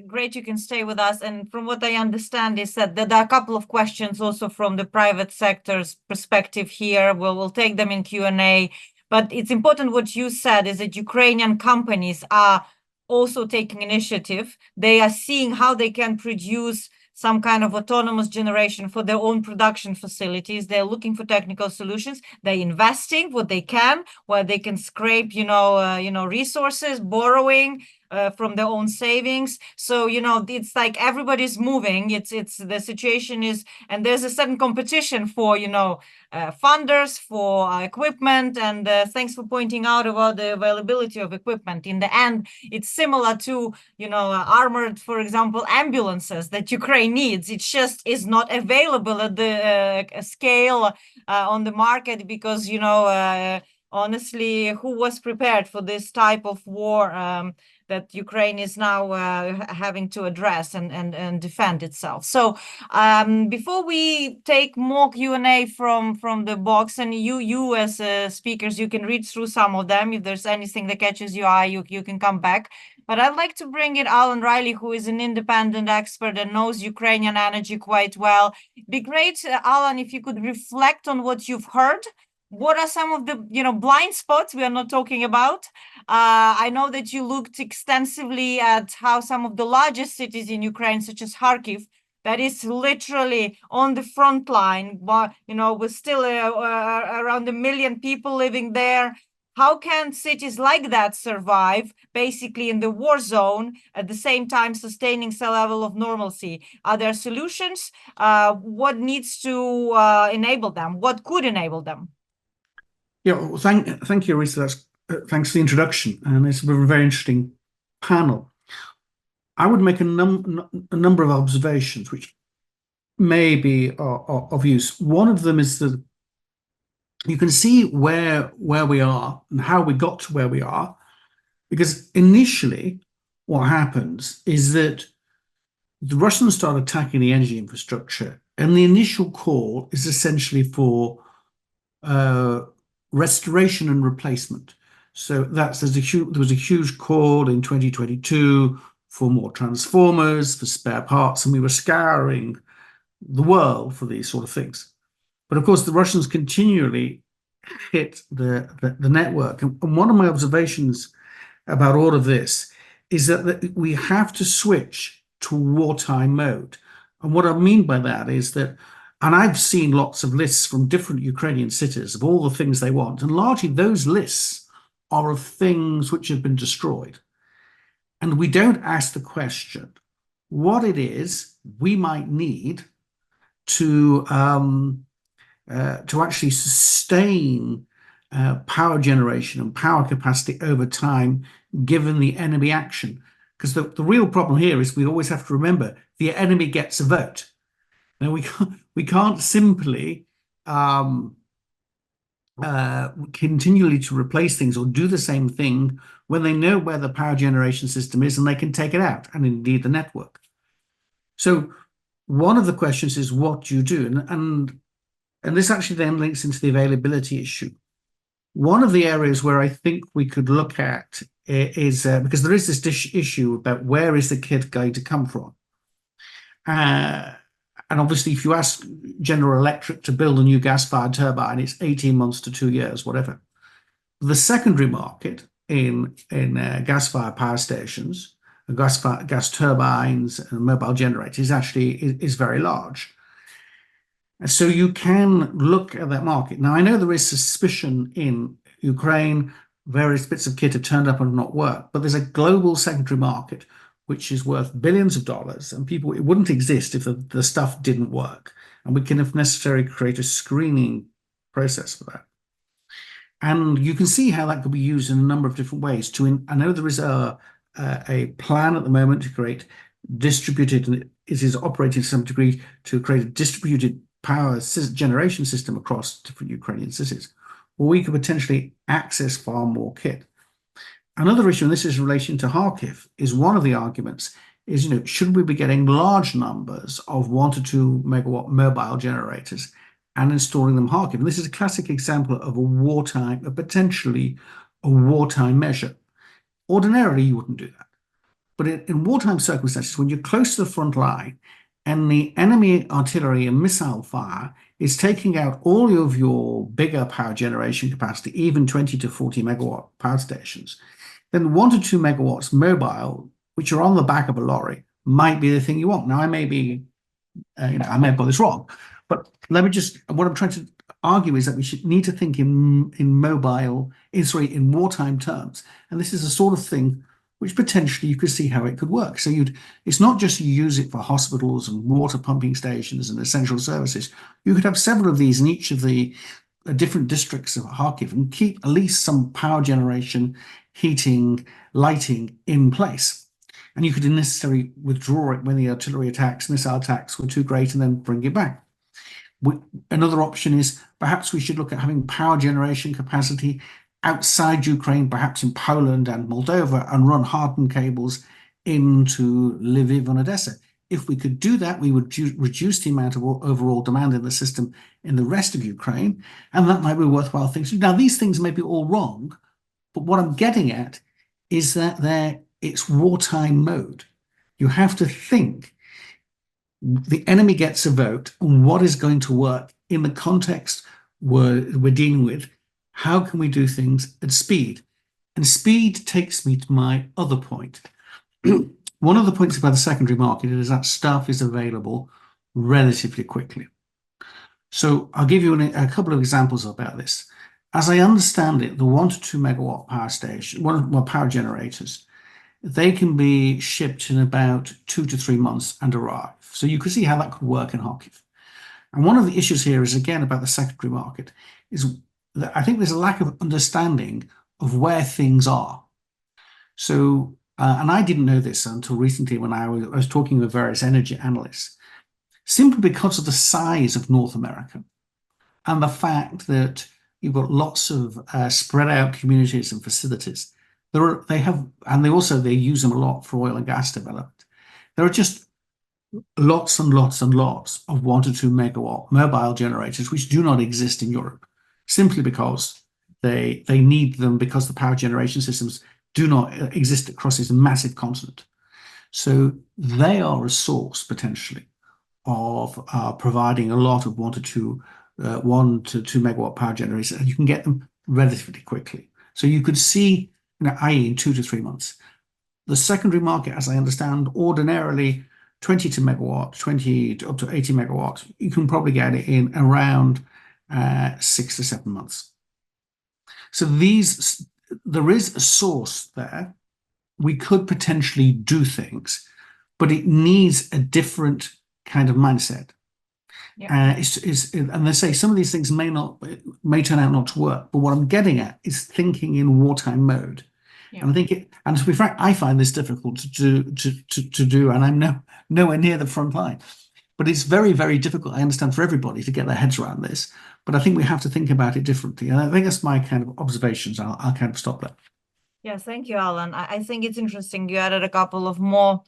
S1: Great, you can stay with us. And from what I understand is that there are a couple of questions also from the private sector's perspective here. We'll take them in Q&A. But it's important what you said is that Ukrainian companies are also taking initiative. They are seeing how they can produce some kind of autonomous generation for their own production facilities. They're looking for technical solutions. They're investing what they can, where they can scrape, resources, borrowing from their own savings. So, it's like everybody's moving. It's the situation is, and there's a certain competition for, funders, for equipment. And thanks for pointing out about the availability of equipment. In the end, it's similar to, armored, for example, ambulances that Ukraine needs. It just is not available at the scale on the market because, honestly, who was prepared for this type of war that Ukraine is now having to address and defend itself. So before we take more Q&A from the box, and you as speakers, you can read through some of them. If there's anything that catches your eye, you can come back. But I'd like to bring in Alan Riley, who is an independent expert and knows Ukrainian energy quite well. It'd be great, Alan, if you could reflect on what you've heard. What are some of the blind spots we are not talking about? I know that you looked extensively at how some of the largest cities in Ukraine, such as Kharkiv, that is literally on the front line, but with still around 1 million people living there. How can cities like that survive, basically in the war zone, at the same time sustaining some level of normalcy? Are there solutions? What needs to enable them? What could enable them?
S5: Yeah, well, thank you, Arisa. Thanks for the introduction, and it's a very interesting panel. I would make a number of observations which may be of use. One of them is that you can see where we are and how we got to where we are, because initially what happens is that the Russians start attacking the energy infrastructure, and the initial call is essentially for restoration and replacement. So there was a huge call in 2022 for more transformers, for spare parts, and we were scouring the world for these sort of things. But of course, the Russians continually hit the network. And one of my observations about all of this is that we have to switch to wartime mode. And what I mean by that is that, and I've seen lots of lists from different Ukrainian cities of all the things they want, and largely those lists are of things which have been destroyed. And we don't ask the question what it is we might need to actually sustain power generation and power capacity over time, given the enemy action. Because the real problem here is we always have to remember the enemy gets a vote. Now we can't simply continually to replace things or do the same thing when they know where the power generation system is and they can take it out, and indeed the network. So one of the questions is, what do you do? And this actually then links into the availability issue. One of the areas where I think we could look at is because there is this issue about where is the kit going to come from. And obviously, if you ask General Electric to build a new gas-fired turbine, it's 18 months to 2 years, whatever. The secondary market in gas-fired power stations, gas turbines and mobile generators is very large. And so you can look at that market. Now, I know there is suspicion in Ukraine, various bits of kit have turned up and have not worked, but there's a global secondary market which is worth billions of dollars, and it wouldn't exist if the stuff didn't work. And we can, if necessary, create a screening process for that. And you can see how that could be used in a number of different ways. I know there is a plan at the moment to create distributed, and it is operating to some degree, to create a distributed power generation system across different Ukrainian cities, where we could potentially access far more kit. Another issue, and this is in relation to Kharkiv, is one of the arguments is, should we be getting large numbers of 1 to 2 megawatt mobile generators and installing them in Kharkiv? And this is a classic example of potentially a wartime measure. Ordinarily, you wouldn't do that. But in wartime circumstances, when you're close to the front line and the enemy artillery and missile fire is taking out all of your bigger power generation capacity, even 20 to 40 megawatt power stations, then 1 to 2 megawatts mobile, which are on the back of a lorry, might be the thing you want. Now, I may have got this wrong, but what I'm trying to argue is that we should need to think in wartime terms. And this is a sort of thing which potentially you could see how it could work. So it's not just you use it for hospitals and water pumping stations and essential services. You could have several of these in each of the different districts of Kharkiv and keep at least some power generation, heating, lighting in place. And you could necessarily withdraw it when the artillery attacks, missile attacks were too great, and then bring it back. Another option is perhaps we should look at having power generation capacity outside Ukraine, perhaps in Poland and Moldova, and run hardened cables into Lviv and Odessa. If we could do that, we would reduce the amount of overall demand in the system in the rest of Ukraine, and that might be worthwhile things. Now, these things may be all wrong, but what I'm getting at is that it's wartime mode. You have to think the enemy gets a vote on what is going to work in the context we're dealing with. How can we do things at speed? And speed takes me to my other point. One of the points about the secondary market is that stuff is available relatively quickly. So I'll give you a couple of examples about this. As I understand it, the 1 to 2 megawatt power station, power generators, they can be shipped in about 2 to 3 months and arrive. So you can see how that could work in Kyiv. And one of the issues here is, again, about the secondary market, is that I think there's a lack of understanding of where things are. So, and I didn't know this until recently when I was talking with various energy analysts, simply because of the size of North America and the fact that you've got lots of spread out communities and facilities. They use them a lot for oil and gas development. There are just lots and lots and lots of 1 to 2 megawatt mobile generators which do not exist in Europe, simply because they need them because the power generation systems do not exist across this massive continent. So they are a source potentially of providing a lot of 1 to 2 megawatt power generators, and you can get them relatively quickly. So you could see, i.e. in 2 to 3 months. The secondary market, as I understand, ordinarily 20 to megawatt, 20 to up to 80 megawatt, you can probably get it in around 6 to 7 months. So there is a source there. We could potentially do things, but it needs a different kind of mindset. Yeah. And they say some of these things may turn out not to work, but what I'm getting at is thinking in wartime mode. Yeah. And to be frank, I find this difficult to do, and I'm nowhere near the front line. But it's very, very difficult, I understand, for everybody to get their heads around this. But I think we have to think about it differently. And I think that's my kind of observations. I'll kind of stop there.
S1: Yes, thank you, Alan. I think it's interesting. You added a couple of more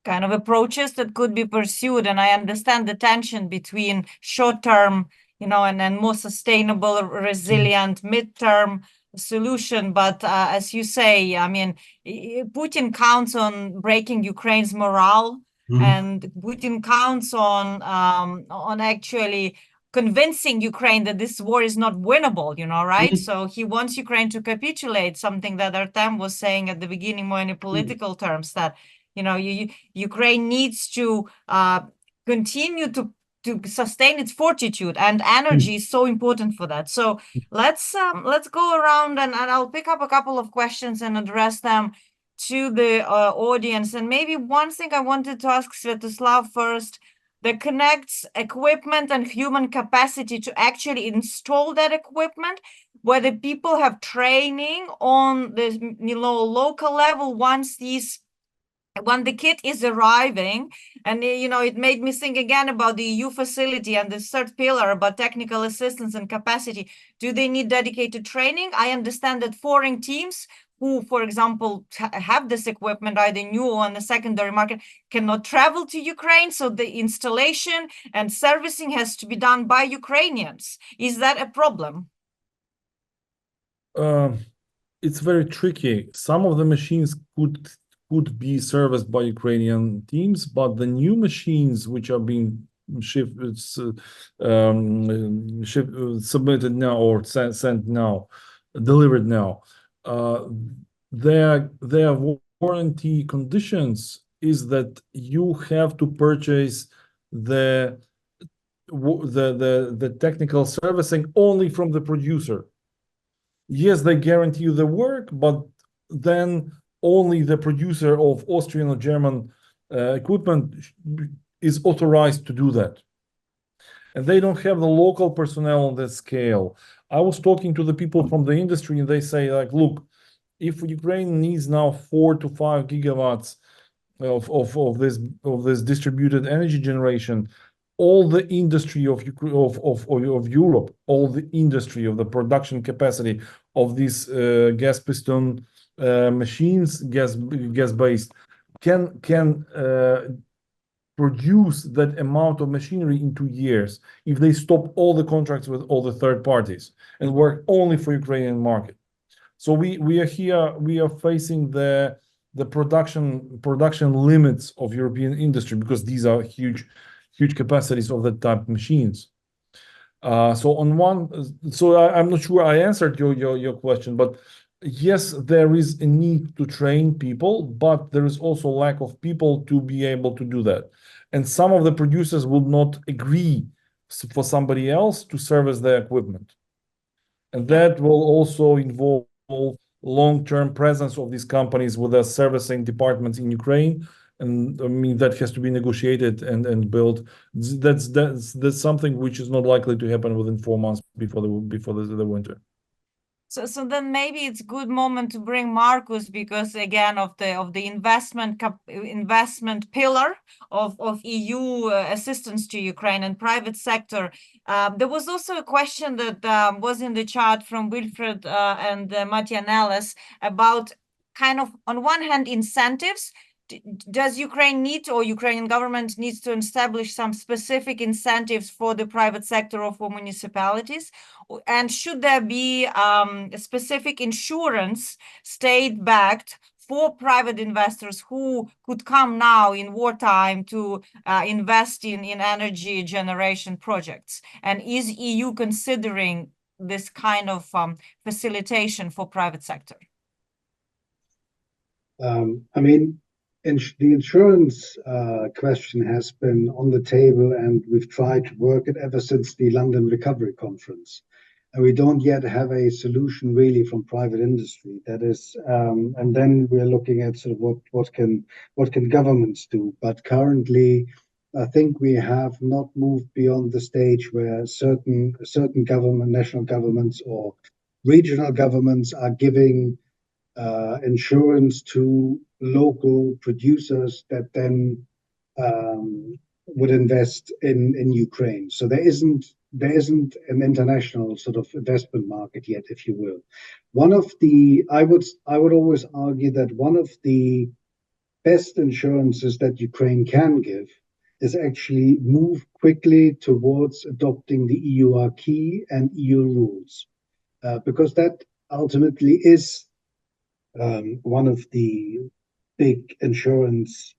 S1: kind of approaches that could be pursued. And I understand the tension between short-term, and more sustainable, resilient mid-term solution. But as you say, I mean, Putin counts on breaking Ukraine's morale. And Putin counts on actually convincing Ukraine that this war is not winnable, right? So he wants Ukraine to capitulate, something that Artem was saying at the beginning, more in political terms, that, Ukraine needs to continue to sustain its fortitude, and energy is so important for that. So let's go around and I'll pick up a couple of questions and address them to the audience. And maybe one thing I wanted to ask Sviatoslav first, that connects equipment and human capacity to actually install that equipment, whether people have training on the local level when the kit is arriving. And it made me think again about the EU facility and the third pillar about technical assistance and capacity. Do they need dedicated training? I understand that foreign teams who, for example, have this equipment either new or on the secondary market cannot travel to Ukraine. So the installation and servicing has to be done by Ukrainians. Is that a problem?
S2: It's very tricky. Some of the machines could be serviced by Ukrainian teams, but the new machines which are being submitted now or sent now, delivered now, their warranty conditions is that you have to purchase the technical servicing only from the producer. Yes, they guarantee you the work, but then only the producer of Austrian or German equipment is authorized to do that. And they don't have the local personnel on that scale. I was talking to the people from the industry, and they say, like, look, if Ukraine needs now 4 to 5 gigawatts of this distributed energy generation, all the industry of Europe, all the industry of the production capacity of these gas piston machines, gas-based, can produce that amount of machinery in 2 years if they stop all the contracts with all the third parties and work only for Ukrainian market. So we are here, we are facing the production limits of European industry, because these are huge capacities of that type of machines. So I'm not sure I answered your question, but yes, there is a need to train people, but there is also lack of people to be able to do that. And some of the producers will not agree for somebody else to service their equipment. And that will also involve long-term presence of these companies with their servicing departments in Ukraine. And I mean, that has to be negotiated and built. That's something which is not likely to happen within 4 months before the winter.
S1: So then maybe it's a good moment to bring Marcus, because again of the investment pillar of EU assistance to Ukraine and private sector. There was also a question that was in the chat from Wilfred and Matianelis about kind of, on one hand, incentives. Does Ukraine need, or Ukrainian government needs to establish some specific incentives for the private sector or for municipalities? And should there be a specific insurance, state-backed, for private investors who could come now in wartime to invest in energy generation projects? And is EU considering this kind of facilitation for private sector?
S3: I mean, the insurance question has been on the table, and we've tried to work it ever since the London Recovery Conference. And we don't yet have a solution really from private industry. That is, and then we're looking at sort of what can governments do. But currently, I think we have not moved beyond the stage where certain government, national governments or regional governments are giving insurance to local producers that then would invest in Ukraine. So there isn't an international sort of investment market yet, if you will. I would always argue that one of the best insurances that Ukraine can give is actually move quickly towards adopting the EU acquis and EU rules, because that ultimately is one of the big insurance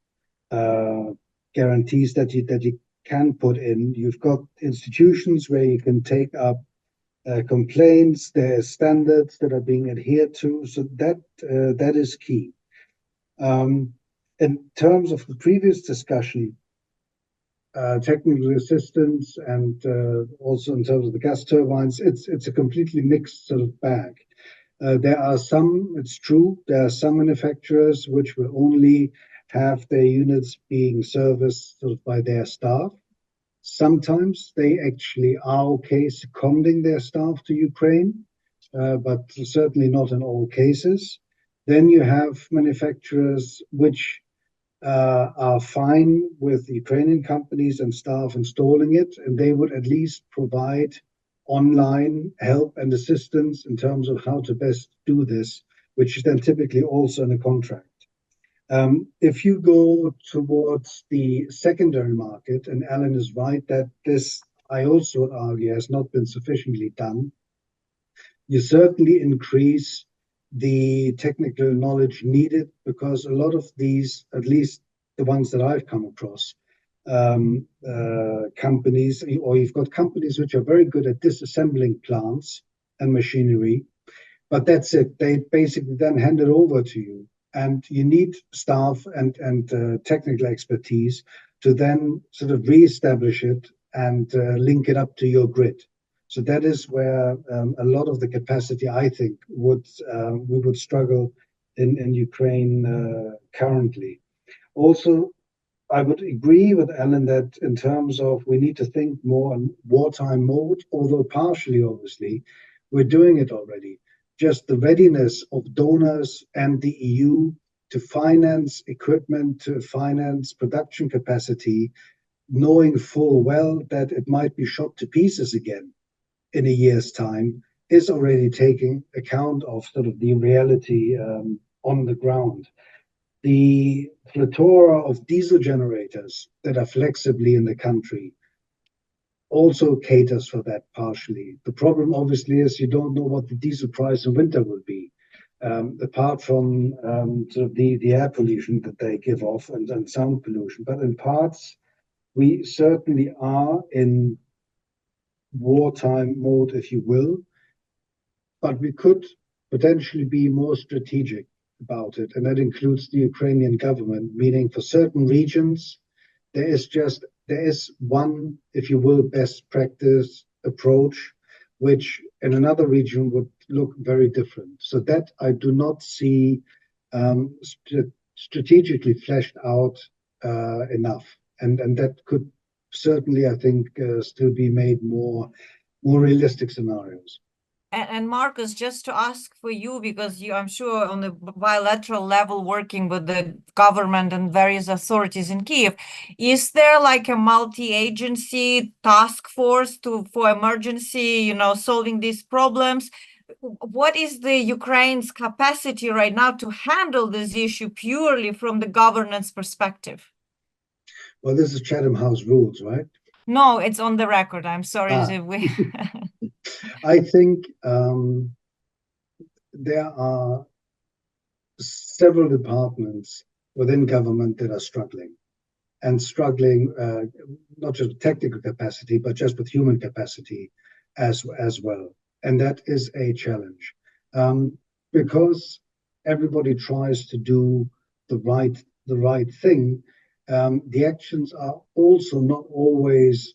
S3: guarantees that you can put in. You've got institutions where you can take up complaints. There are standards that are being adhered to, so that is key. In terms of the previous discussion, technical assistance and also in terms of the gas turbines, it's a completely mixed sort of bag. There are some, it's true, there are some manufacturers which will only have their units being serviced sort of by their staff. Sometimes they actually are okay seconding their staff to Ukraine, but certainly not in all cases. Then you have manufacturers which are fine with Ukrainian companies and staff installing it, and they would at least provide online help and assistance in terms of how to best do this, which is then typically also in a contract. If you go towards the secondary market, and Alan is right that this, I also would argue, has not been sufficiently done, you certainly increase the technical knowledge needed, because a lot of these, at least the ones that I've come across, companies, or you've got companies which are very good at disassembling plants and machinery, but that's it. They basically then hand it over to you, and you need staff and technical expertise to then sort of reestablish it and link it up to your grid. So that is where a lot of the capacity, I think, we would struggle in Ukraine currently. Also, I would agree with Alan that in terms of we need to think more in wartime mode, although partially, obviously, we're doing it already. Just the readiness of donors and the EU to finance equipment, to finance production capacity, knowing full well that it might be shot to pieces again in a year's time, is already taking account of sort of the reality on the ground. The plethora of diesel generators that are flexibly in the country also caters for that partially. The problem obviously is you don't know what the diesel price in winter will be, apart from sort of the air pollution that they give off and sound pollution. But in parts, we certainly are in wartime mode, if you will, but we could potentially be more strategic about it. And that includes the Ukrainian government, meaning for certain regions, there is one, if you will, best practice approach, which in another region would look very different. So that I do not see strategically fleshed out enough. And that could certainly, I think, still be made more realistic scenarios.
S1: And Marcus, just to ask for you, because I'm sure on the bilateral level working with the government and various authorities in Kyiv, is there like a multi-agency task force for emergency, solving these problems? What is the Ukraine's capacity right now to handle this issue purely from the governance perspective?
S3: Well, this is Chatham House rules, right?
S1: No, it's on the record. I'm sorry.
S3: I think there are several departments within government that are struggling not just with technical capacity, but just with human capacity as well. And that is a challenge because everybody tries to do the right thing. The actions are also not always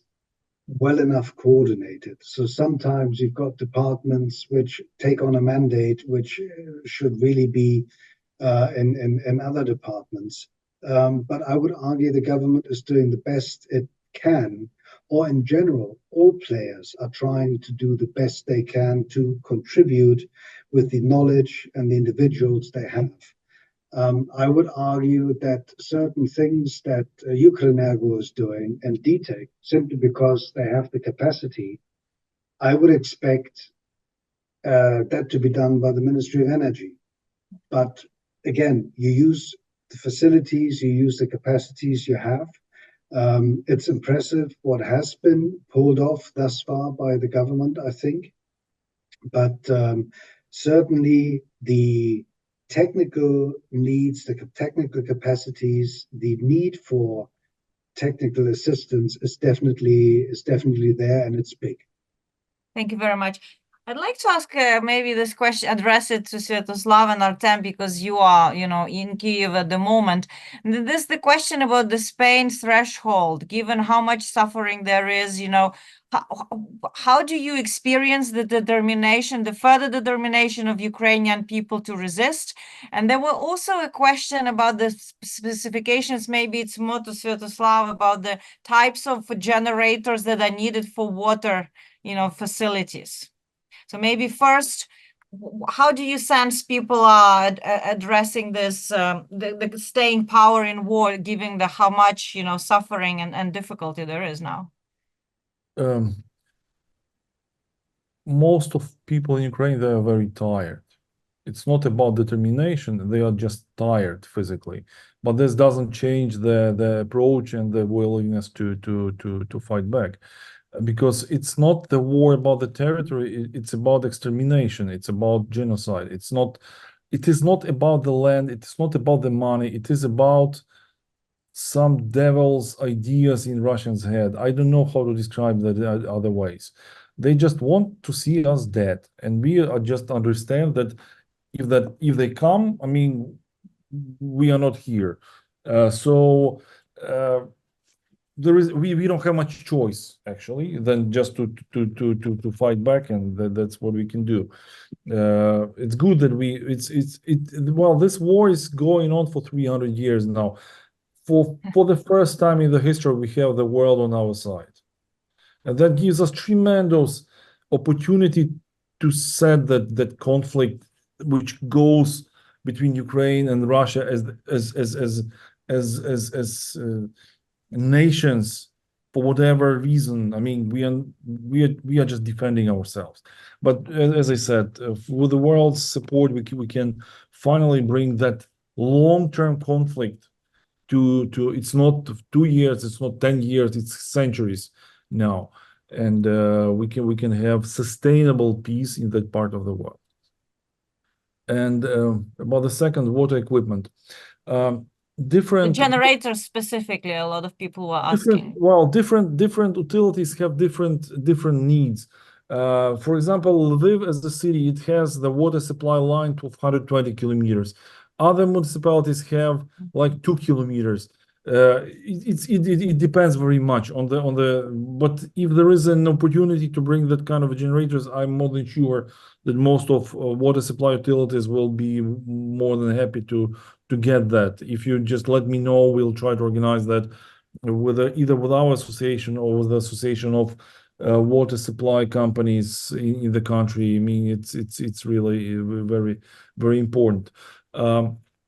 S3: well enough coordinated. So sometimes you've got departments which take on a mandate which should really be in other departments. But I would argue the government is doing the best it can, or in general, all players are trying to do the best they can to contribute with the knowledge and the individuals they have. I would argue that certain things that Ukrenergo is doing and DTEC, simply because they have the capacity, I would expect that to be done by the Ministry of Energy. But again, you use the facilities, you use the capacities you have. It's impressive what has been pulled off thus far by the government, I think. But certainly the technical needs, the technical capacities, the need for technical assistance is definitely there, and it's big.
S1: Thank you very much. I'd like to ask maybe this question, address it to Sviatoslav and Artem, because you are, in Kyiv at the moment. This is the question about the Spain threshold, given how much suffering there is, how do you experience the further determination of Ukrainian people to resist? And there were also a question about the specifications, maybe it's more to Sviatoslav, about the types of generators that are needed for water, facilities. So maybe first, how do you sense people are addressing this, the staying power in war, given how much, suffering and difficulty there is now?
S2: Most of people in Ukraine, they are very tired. It's not about determination, they are just tired physically. But this doesn't change the approach and the willingness to fight back. Because it's not the war about the territory, it's about extermination, it's about genocide. It is not about the land, it is not about the money, it is about some devil's ideas in Russians' head. I don't know how to describe that other ways. They just want to see us dead, and we just understand that if they come, I mean, we are not here. We don't have much choice actually than just to fight back, and that's what we can do. It's good that this war is going on for 300 years now. For the first time in the history, we have the world on our side, and that gives us tremendous opportunity to set that conflict which goes between Ukraine and Russia as nations for whatever reason, I mean, we are just defending ourselves. But as I said, with the world's support, we can finally bring that long-term conflict to it's not 2 years, it's not 10 years, it's centuries now, and we can have sustainable peace in that part of the world. And about the second, water equipment, different
S1: the generators specifically, a lot of people were asking.
S2: different utilities have different needs. For example, Lviv as a city, it has the water supply line of 120 kilometers. Other municipalities have like 2 kilometers. It depends very much on the. But if there is an opportunity to bring that kind of generators, I'm more than sure that most of water supply utilities will be more than happy to get that. If you just let me know, we'll try to organize that with either with our association or with the association of water supply companies in the country. I mean, it's really very important.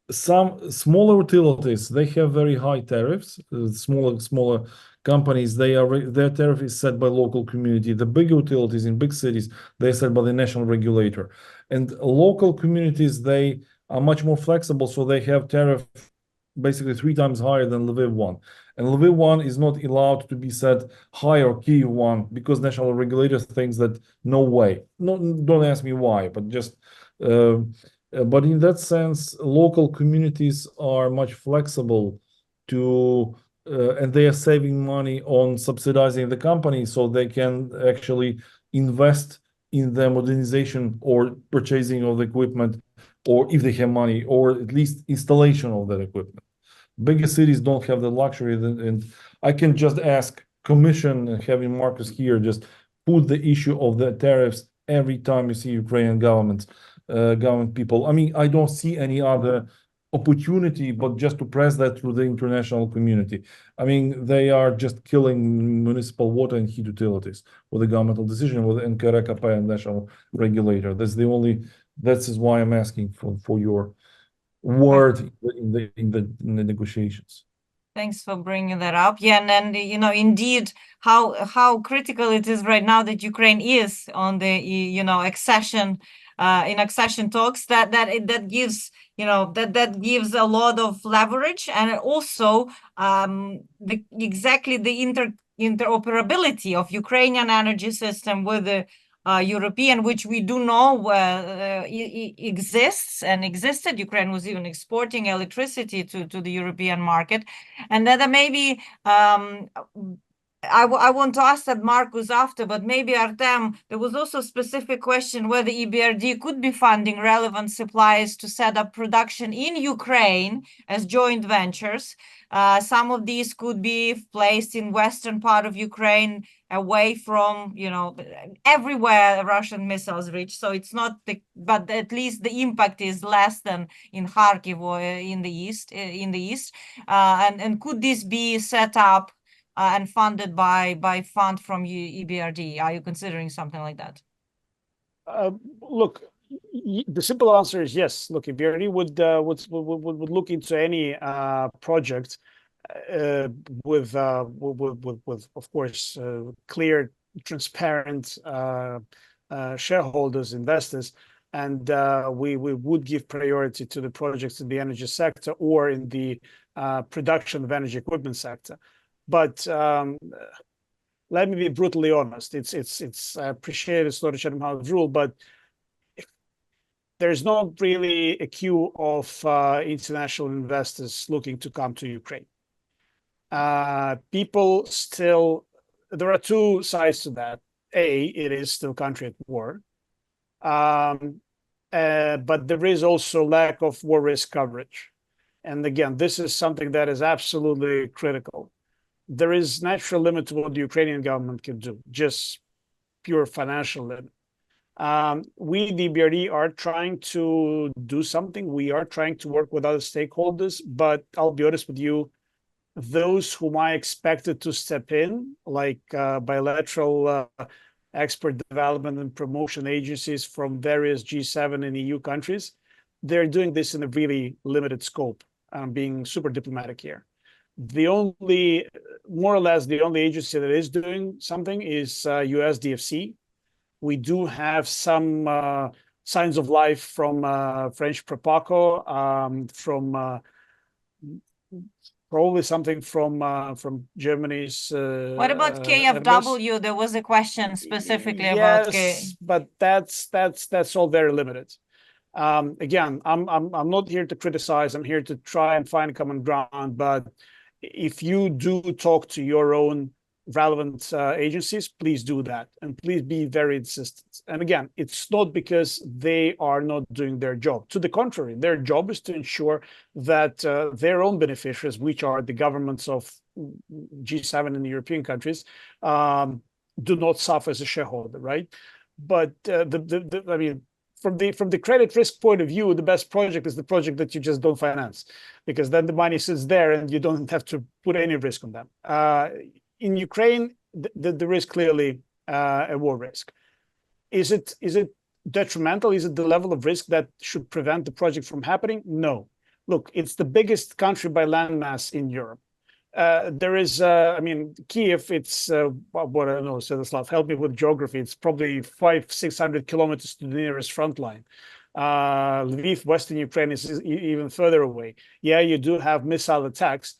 S2: Some smaller utilities, they have very high tariffs. Smaller companies, their tariff is set by local community. The big utilities in big cities, they're set by the national regulator. And local communities, they are much more flexible, so they have tariff basically 3 times higher than Lviv 1. And Lviv 1 is not allowed to be set higher Kyiv 1 because national regulator thinks that no way. No, don't ask me why, but just but in that sense, local communities are much flexible to and they are saving money on subsidizing the company, so they can actually invest in the modernization or purchasing of the equipment, or if they have money, or at least installation of that equipment. Bigger cities don't have the luxury, and I can just ask Commission, having Marcus here, just put the issue of the tariffs every time you see Ukrainian government people. I mean, I don't see any other opportunity but just to press that through the international community. I mean, they are just killing municipal water and heat utilities with a governmental decision with NKRKP and national regulator. This is why I'm asking for your word in the negotiations.
S1: Thanks for bringing that up. Yeah, and then, you know, indeed, how critical it is right now that Ukraine is on the, you know, accession talks. That gives, you know, that gives a lot of leverage, and also exactly the interoperability of Ukrainian energy system with the European, which we do know exists and existed. Ukraine was even exporting electricity to the European market. And then maybe I want to ask that Marcus after, but maybe Artem, there was also a specific question whether EBRD could be funding relevant suppliers to set up production in Ukraine as joint ventures. Some of these could be placed in western part of Ukraine, away from, you know, everywhere Russian missiles reach. So it's not but at least the impact is less than in Kharkiv or in the east. And could this be set up and funded by fund from EBRD? Are you considering something like that?
S4: Look, the simple answer is yes. Look, EBRD would look into any project with of course clear, transparent shareholders, investors, and we would give priority to the projects in the energy sector or in the production of energy equipment sector. But let me be brutally honest. I appreciate it's not a Chatham House rule, but there's not really a queue of international investors looking to come to Ukraine. People still, there are 2 sides to that. It is still country at war, but there is also lack of war risk coverage. And again, this is something that is absolutely critical. There is natural limit to what the Ukrainian government can do, just pure financial limit. We, the EBRD, are trying to do something. We are trying to work with other stakeholders, but I'll be honest with you, those whom I expected to step in, like bilateral expert development and promotion agencies from various G7 and EU countries, they're doing this in a really limited scope. I'm being super diplomatic here. The only, more or less, the only agency that is doing something is USDFC. We do have some signs of life from French Propaco, from probably something from Germany's.
S1: What about KfW? There was a question specifically about
S4: Yes, but that's all very limited. Again, I'm not here to criticize. I'm here to try and find common ground. But if you do talk to your own relevant agencies, please do that, and please be very insistent. And again, it's not because they are not doing their job. To the contrary, their job is to ensure that their own beneficiaries, which are the governments of G7 and the European countries, do not suffer as a shareholder, right? But I mean, from the credit risk point of view, the best project is the project that you just don't finance, because then the money sits there and you don't have to put any risk on them. In Ukraine, there is clearly a war risk. Is it detrimental? Is it the level of risk that should prevent the project from happening? No. Look, it's the biggest country by landmass in Europe. There is, I mean, Kyiv, it's, what I don't know, Sviatoslav, help me with geography. It's probably 500-600 kilometers to the nearest front line. Lviv, Western Ukraine is even further away. Yeah, you do have missile attacks,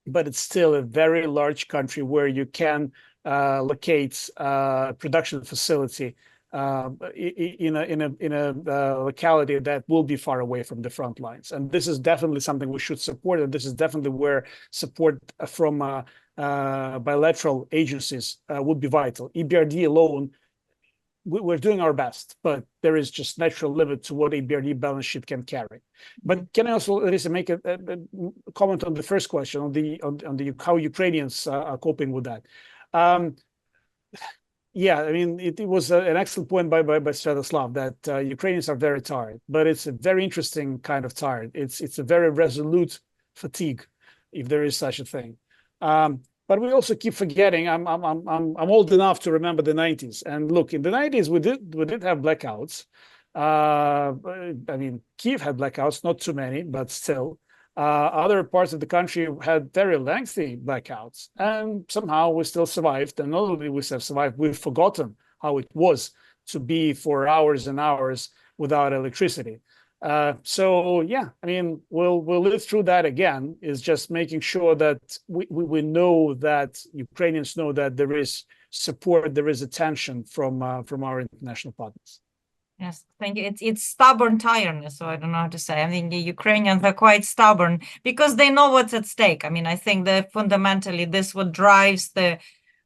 S4: but it's still a very large country where you can locate a production facility in a locality that will be far away from the front lines. And this is definitely something we should support, and this is definitely where support from bilateral agencies would be vital. EBRD alone, we're doing our best, but there is just natural limit to what EBRD balance sheet can carry. But can I also, Larissa, make a comment on the first question on the how Ukrainians are coping with that? Yeah, I mean, it was an excellent point by Sviatoslav that Ukrainians are very tired, but it's a very interesting kind of tired. It's a very resolute fatigue, if there is such a thing. But we also keep forgetting. I'm old enough to remember the 90s, and look, in the 90s we did have blackouts. I mean, Kyiv had blackouts, not too many, but still. Other parts of the country had very lengthy blackouts, and somehow we still survived. And not only we have survived, we've forgotten how it was to be for hours and hours without electricity. So yeah, I mean, we'll live through that again. Is just making sure that we know that Ukrainians know that there is support, there is attention from our international partners.
S1: Yes, thank you. It's stubborn tiredness, so I don't know how to say. I think the Ukrainians are quite stubborn because they know what's at stake. I mean, I think that fundamentally this what drives the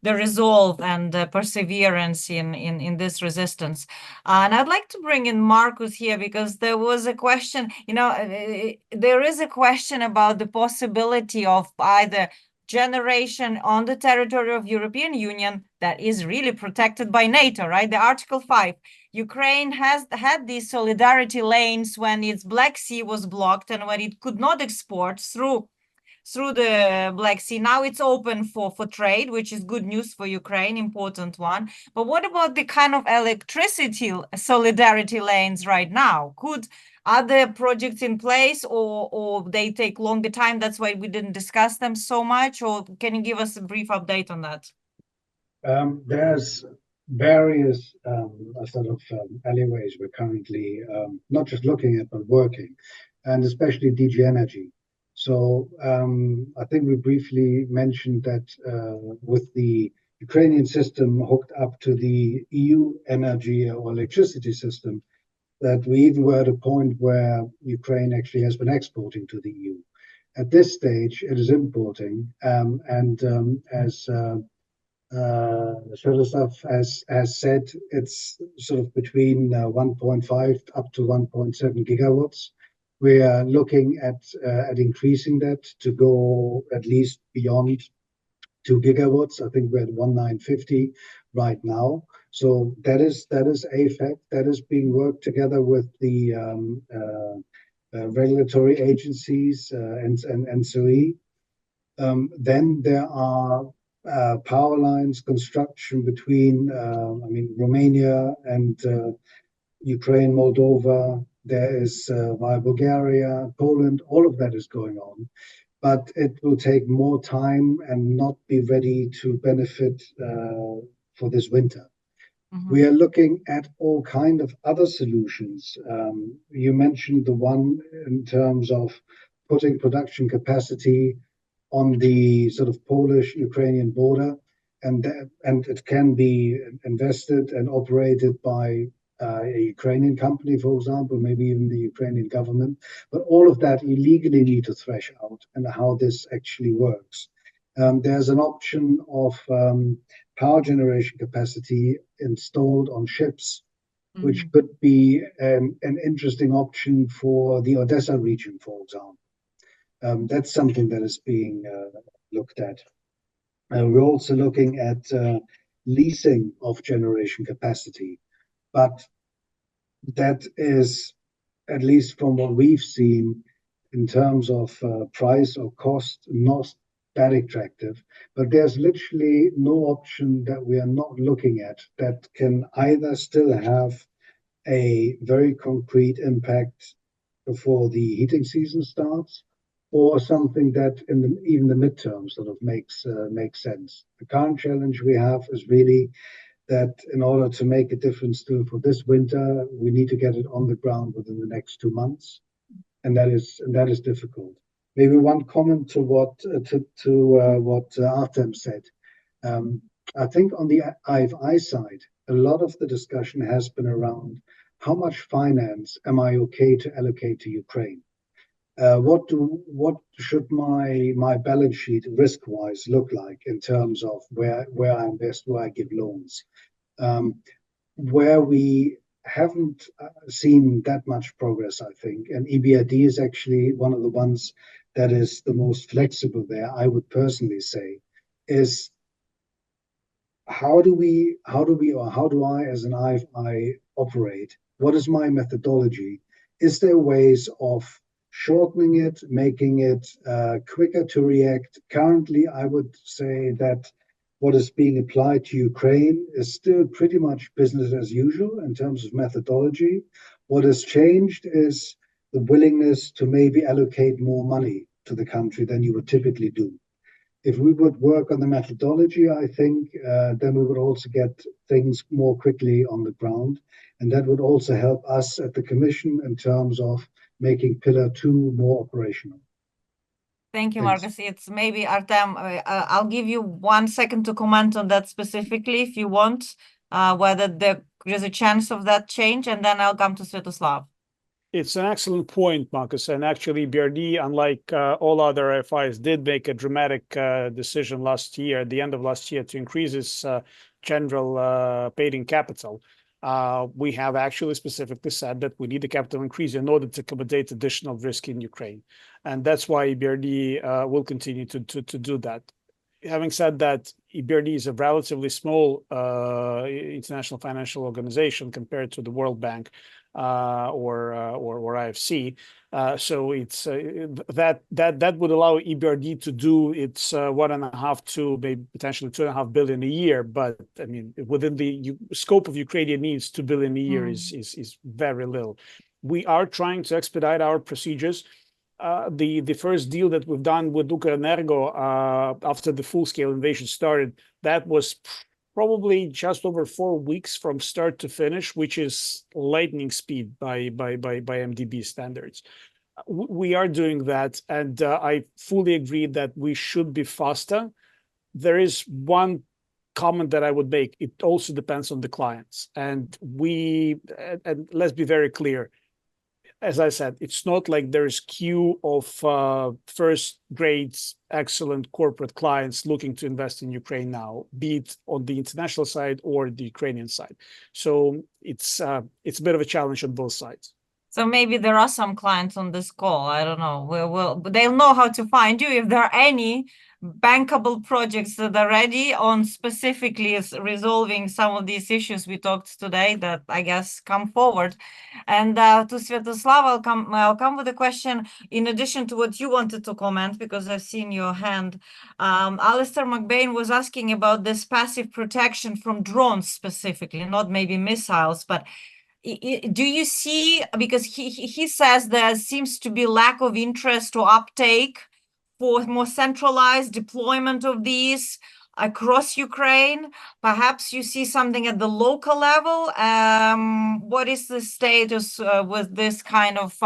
S1: resolve and perseverance in this resistance. And I'd like to bring in Marcus here because there was a question, there is a question about the possibility of either generation on the territory of European Union that is really protected by NATO, right? The Article 5. Ukraine has had these solidarity lanes when its Black Sea was blocked and when it could not export through the Black Sea. Now it's open for trade, which is good news for Ukraine, important one. But what about the kind of electricity solidarity lanes right now? Are there projects in place or they take longer time? That's why we didn't discuss them so much. Or can you give us a brief update on that?
S3: There's various alleyways we're currently not just looking at, but working, and especially DG Energy. So I think we briefly mentioned that with the Ukrainian system hooked up to the EU energy or electricity system, that we even were at a point where Ukraine actually has been exporting to the EU. At this stage, it is importing, and as Sviatoslav has said, it's sort of between 1.5 up to 1.7 gigawatts. We are looking at increasing that to go at least beyond 2 gigawatts. I think we're at 1,950 right now. So that is a fact that is being worked together with the regulatory agencies and SOE. Then there are power lines construction between Romania and Ukraine, Moldova. There is via Bulgaria, Poland. All of that is going on. but it will take more time and not be ready to benefit for this winter. We are looking at all kind of other solutions. You mentioned the one in terms of putting production capacity on the sort of Polish-Ukrainian border, and it can be invested and operated by a Ukrainian company, for example, maybe even the Ukrainian government. But all of that you legally need to thresh out and how this actually works. There's an option of power generation capacity installed on ships, which could be an interesting option for the Odessa region, for example. That's something that is being looked at. We're also looking at leasing of generation capacity, but that is, at least from what we've seen in terms of price or cost, not that attractive. But there's literally no option that we are not looking at that can either still have a very concrete impact before the heating season starts, or something that even the midterm sort of makes sense. The current challenge we have is really that in order to make a difference still for this winter, we need to get it on the ground within the next 2 months, and that is difficult. Maybe one comment to what Artem said. I think on the IFI side, a lot of the discussion has been around how much finance am I okay to allocate to Ukraine? What should my balance sheet risk-wise look like in terms of where I invest, where I give loans? Where we haven't seen that much progress, I think, and EBRD is actually one of the ones that is the most flexible there, I would personally say, is how do I as an IFI operate? What is my methodology? Is there ways of shortening it, making it quicker to react? Currently, I would say that what is being applied to Ukraine is still pretty much business as usual in terms of methodology. What has changed is the willingness to maybe allocate more money to the country than you would typically do. If we would work on the methodology, I think then we would also get things more quickly on the ground. And that would also help us at the Commission in terms of making Pillar 2 more operational.
S1: Thank you,
S3: Thanks.
S1: Marcus. It's maybe Artem, I'll give you 1 second to comment on that specifically if you want, whether there's a chance of that change, and then I'll come to Sviatoslav.
S4: It's an excellent point, Marcus. And actually, BRD, unlike all other IFIs, did make a dramatic decision last year, at the end of last year, to increase its general paid-in capital. We have actually specifically said that we need the capital increase in order to accommodate additional risk in Ukraine. And that's why EBRD will continue to do that. Having said that, EBRD is a relatively small international financial organization compared to the World Bank or IFC. So it's that would allow EBRD to do its 1.5 to maybe potentially 2.5 billion a year. But I mean, within the scope of Ukrainian needs, 2 billion a year is very little. We are trying to expedite our procedures. The first deal that we've done with Ukrenergo after the full-scale invasion started, that was probably just over 4 weeks from start to finish, which is lightning speed by MDB standards. We are doing that, and I fully agree that we should be faster. There is one comment that I would make. It also depends on the clients, and let's be very clear. As I said, it's not like there's queue of first grades, excellent corporate clients looking to invest in Ukraine now, be it on the international side or the Ukrainian side. So it's a bit of a challenge on both sides.
S1: So maybe there are some clients on this call. I don't know. They'll know how to find you if there are any bankable projects that are ready on specifically resolving some of these issues we talked today that I guess come forward. And to Sviatoslav, I'll come with a question in addition to what you wanted to comment, because I've seen your hand. Alistair McBain was asking about this passive protection from drones specifically, not maybe missiles, but do you see, because he says there seems to be lack of interest or uptake for more centralized deployment of these across Ukraine? Perhaps you see something at the local level. What is the status with this kind of,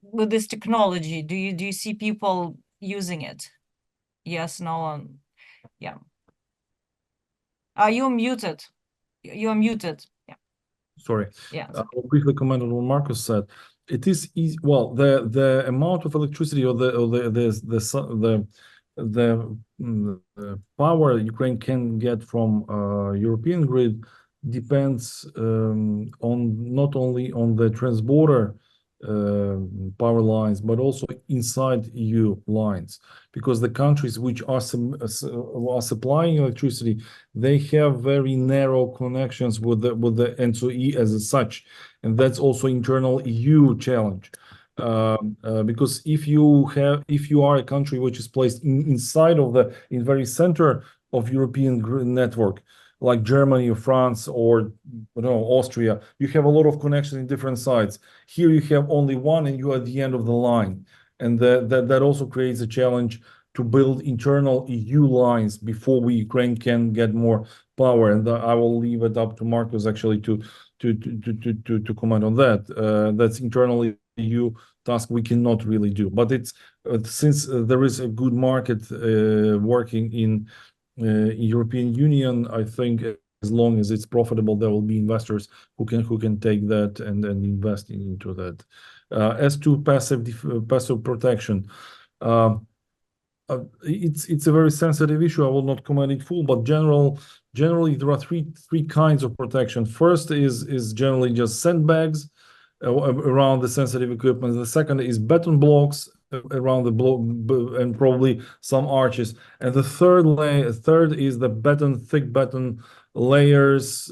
S1: with this technology? Do you see people using it? Yes, no, yeah. Are you muted? You're muted. Yeah.
S2: Sorry.
S1: Yeah.
S2: I'll briefly comment on what Marcus said. It is easy. Well, the amount of electricity or the power Ukraine can get from European grid depends on not only on the transborder power lines, but also inside EU lines, because the countries which are supplying electricity, they have very narrow connections with the NSOE as such, and that's also internal EU challenge. Because if you are a country which is placed inside of in very center of European network, like Germany or France or Austria, you have a lot of connections in different sites. Here you have only one, and you are at the end of the line, and that also creates a challenge to build internal EU lines before Ukraine can get more power. And I will leave it up to Marcus actually to comment on that. That's internal EU task we cannot really do. But it's since there is a good market working in European Union, I think as long as it's profitable, there will be investors who can take that and invest into that. As to passive protection, it's a very sensitive issue. I will not comment it full, but generally there are three kinds of protection. First is generally just sandbags around the sensitive equipment. The second is beton blocks around the block and probably some arches. And the third is the thick beton layers.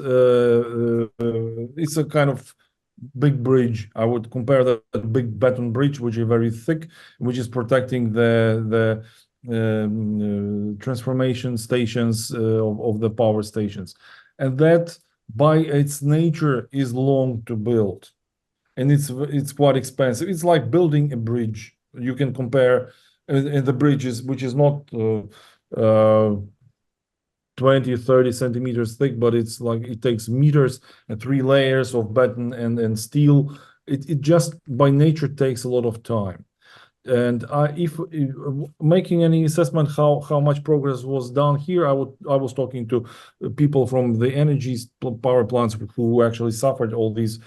S2: It's a kind of big bridge. I would compare that big beton bridge, which is very thick, which is protecting the transformation stations of the power stations, and that by its nature is long to build, and it's quite expensive. It's like building a bridge. You can compare in the bridges, which is not 20-30 centimeters thick, but it's like it takes meters and 3 layers of beton and steel. It just by nature takes a lot of time. And if making any assessment how much progress was done here, I was talking to people from the energy power plants who actually suffered all these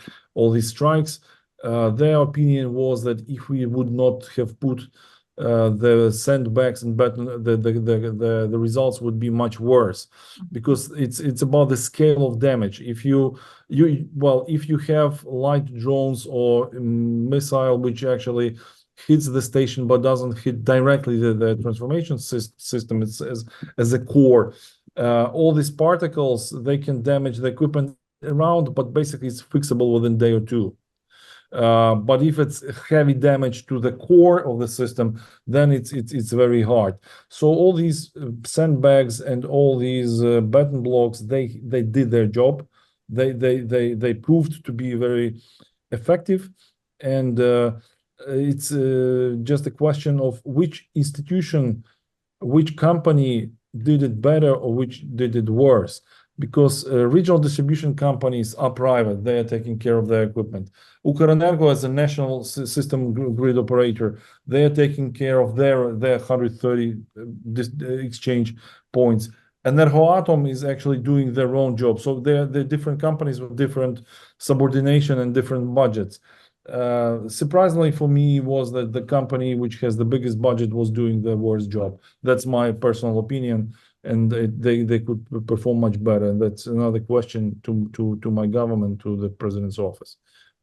S2: strikes. Their opinion was that if we would not have put the sandbags and beton, the results would be much worse, because it's about the scale of damage. If you have light drones or missile which actually hits the station but doesn't hit directly the transformation system, it's as a core, all these particles, they can damage the equipment around, but basically it's fixable within a day or two. But if it's heavy damage to the core of the system, then it's very hard. So all these sandbags and all these beton blocks, they did their job. They proved to be very effective, and it's just a question of which institution, which company did it better or which did it worse. Because regional distribution companies are private, they are taking care of their equipment. Ukrenergo, as a national system grid operator, they are taking care of their 130 exchange points. And Energoatom is actually doing their own job. So they're different companies with different subordination and different budgets. Surprisingly for me was that the company which has the biggest budget was doing the worst job. That's my personal opinion, and they could perform much better. And that's another question to my government, to the president's office.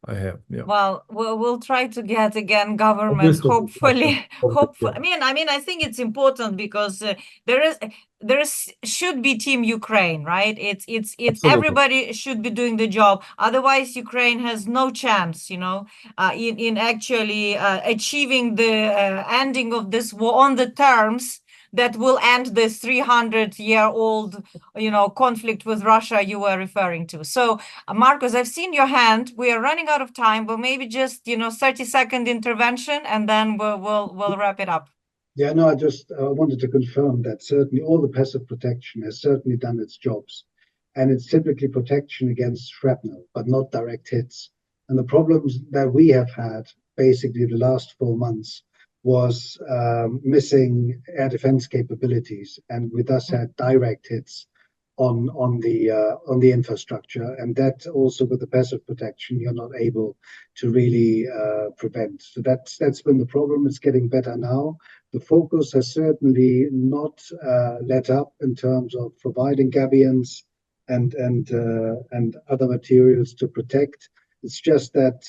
S2: I have, yeah.
S1: Well, we'll try to get again government, hopefully. Hopefully,
S2: Yeah.
S1: I mean, I think it's important because there should be Team Ukraine, right? It's
S2: Absolutely.
S1: everybody should be doing the job. Otherwise, Ukraine has no chance, in actually achieving the ending of this war on the terms that will end this 300-year-old, conflict with Russia you were referring to. So, Marcos, I've seen your hand. We are running out of time, but maybe just 30-second intervention, and then we'll wrap it up.
S3: Yeah, no, I just wanted to confirm that certainly all the passive protection has certainly done its jobs. And it's typically protection against shrapnel, but not direct hits. And the problems that we have had basically the last 4 months was missing air defense capabilities. And we thus had direct hits on the infrastructure. And that also with the passive protection, you're not able to really prevent. So that's been the problem. It's getting better now. The focus has certainly not let up in terms of providing gabions and other materials to protect. It's just that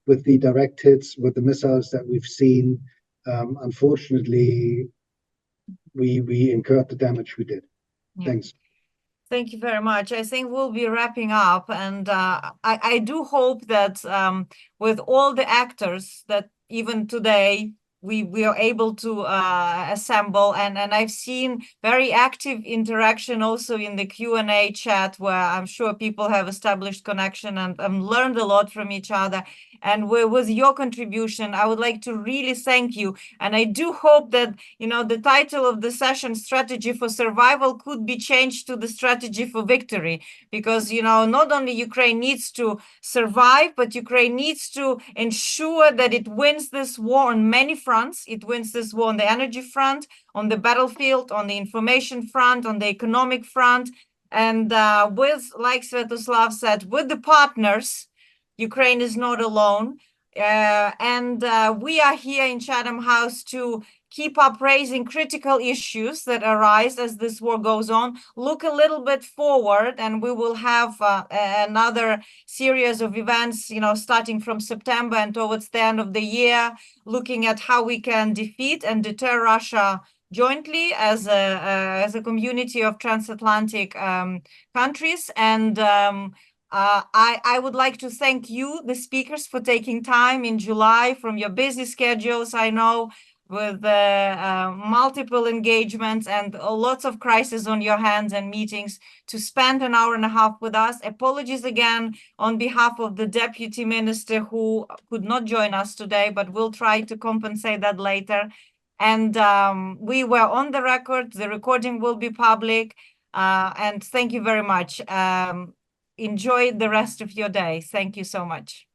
S3: with the direct hits, with the missiles that we've seen, unfortunately, we incurred the damage we did.
S1: Yeah.
S3: Thanks.
S1: Thank you very much. I think we'll be wrapping up, and I do hope that with all the actors that even today we are able to assemble, and I've seen very active interaction also in the Q&A chat, where I'm sure people have established connection and learned a lot from each other. And with your contribution, I would like to really thank you. And I do hope that, the title of the session, Strategy for Survival, could be changed to the Strategy for Victory. Because, not only Ukraine needs to survive, but Ukraine needs to ensure that it wins this war on many fronts. It wins this war on the energy front, on the battlefield, on the information front, on the economic front. And like Sviatoslav said, with the partners, Ukraine is not alone. And we are here in Chatham House to keep up raising critical issues that arise as this war goes on, look a little bit forward, and we will have another series of events, starting from September and towards the end of the year, looking at how we can defeat and deter Russia jointly as a community of transatlantic countries. And I would like to thank you, the speakers, for taking time in July from your busy schedules, I know, with multiple engagements and lots of crises on your hands and meetings, to spend an hour and a half with us. Apologies again on behalf of the Deputy Minister who could not join us today, but we'll try to compensate that later. And we were on the record. The recording will be public. And thank you very much. Enjoy the rest of your day. Thank you so much.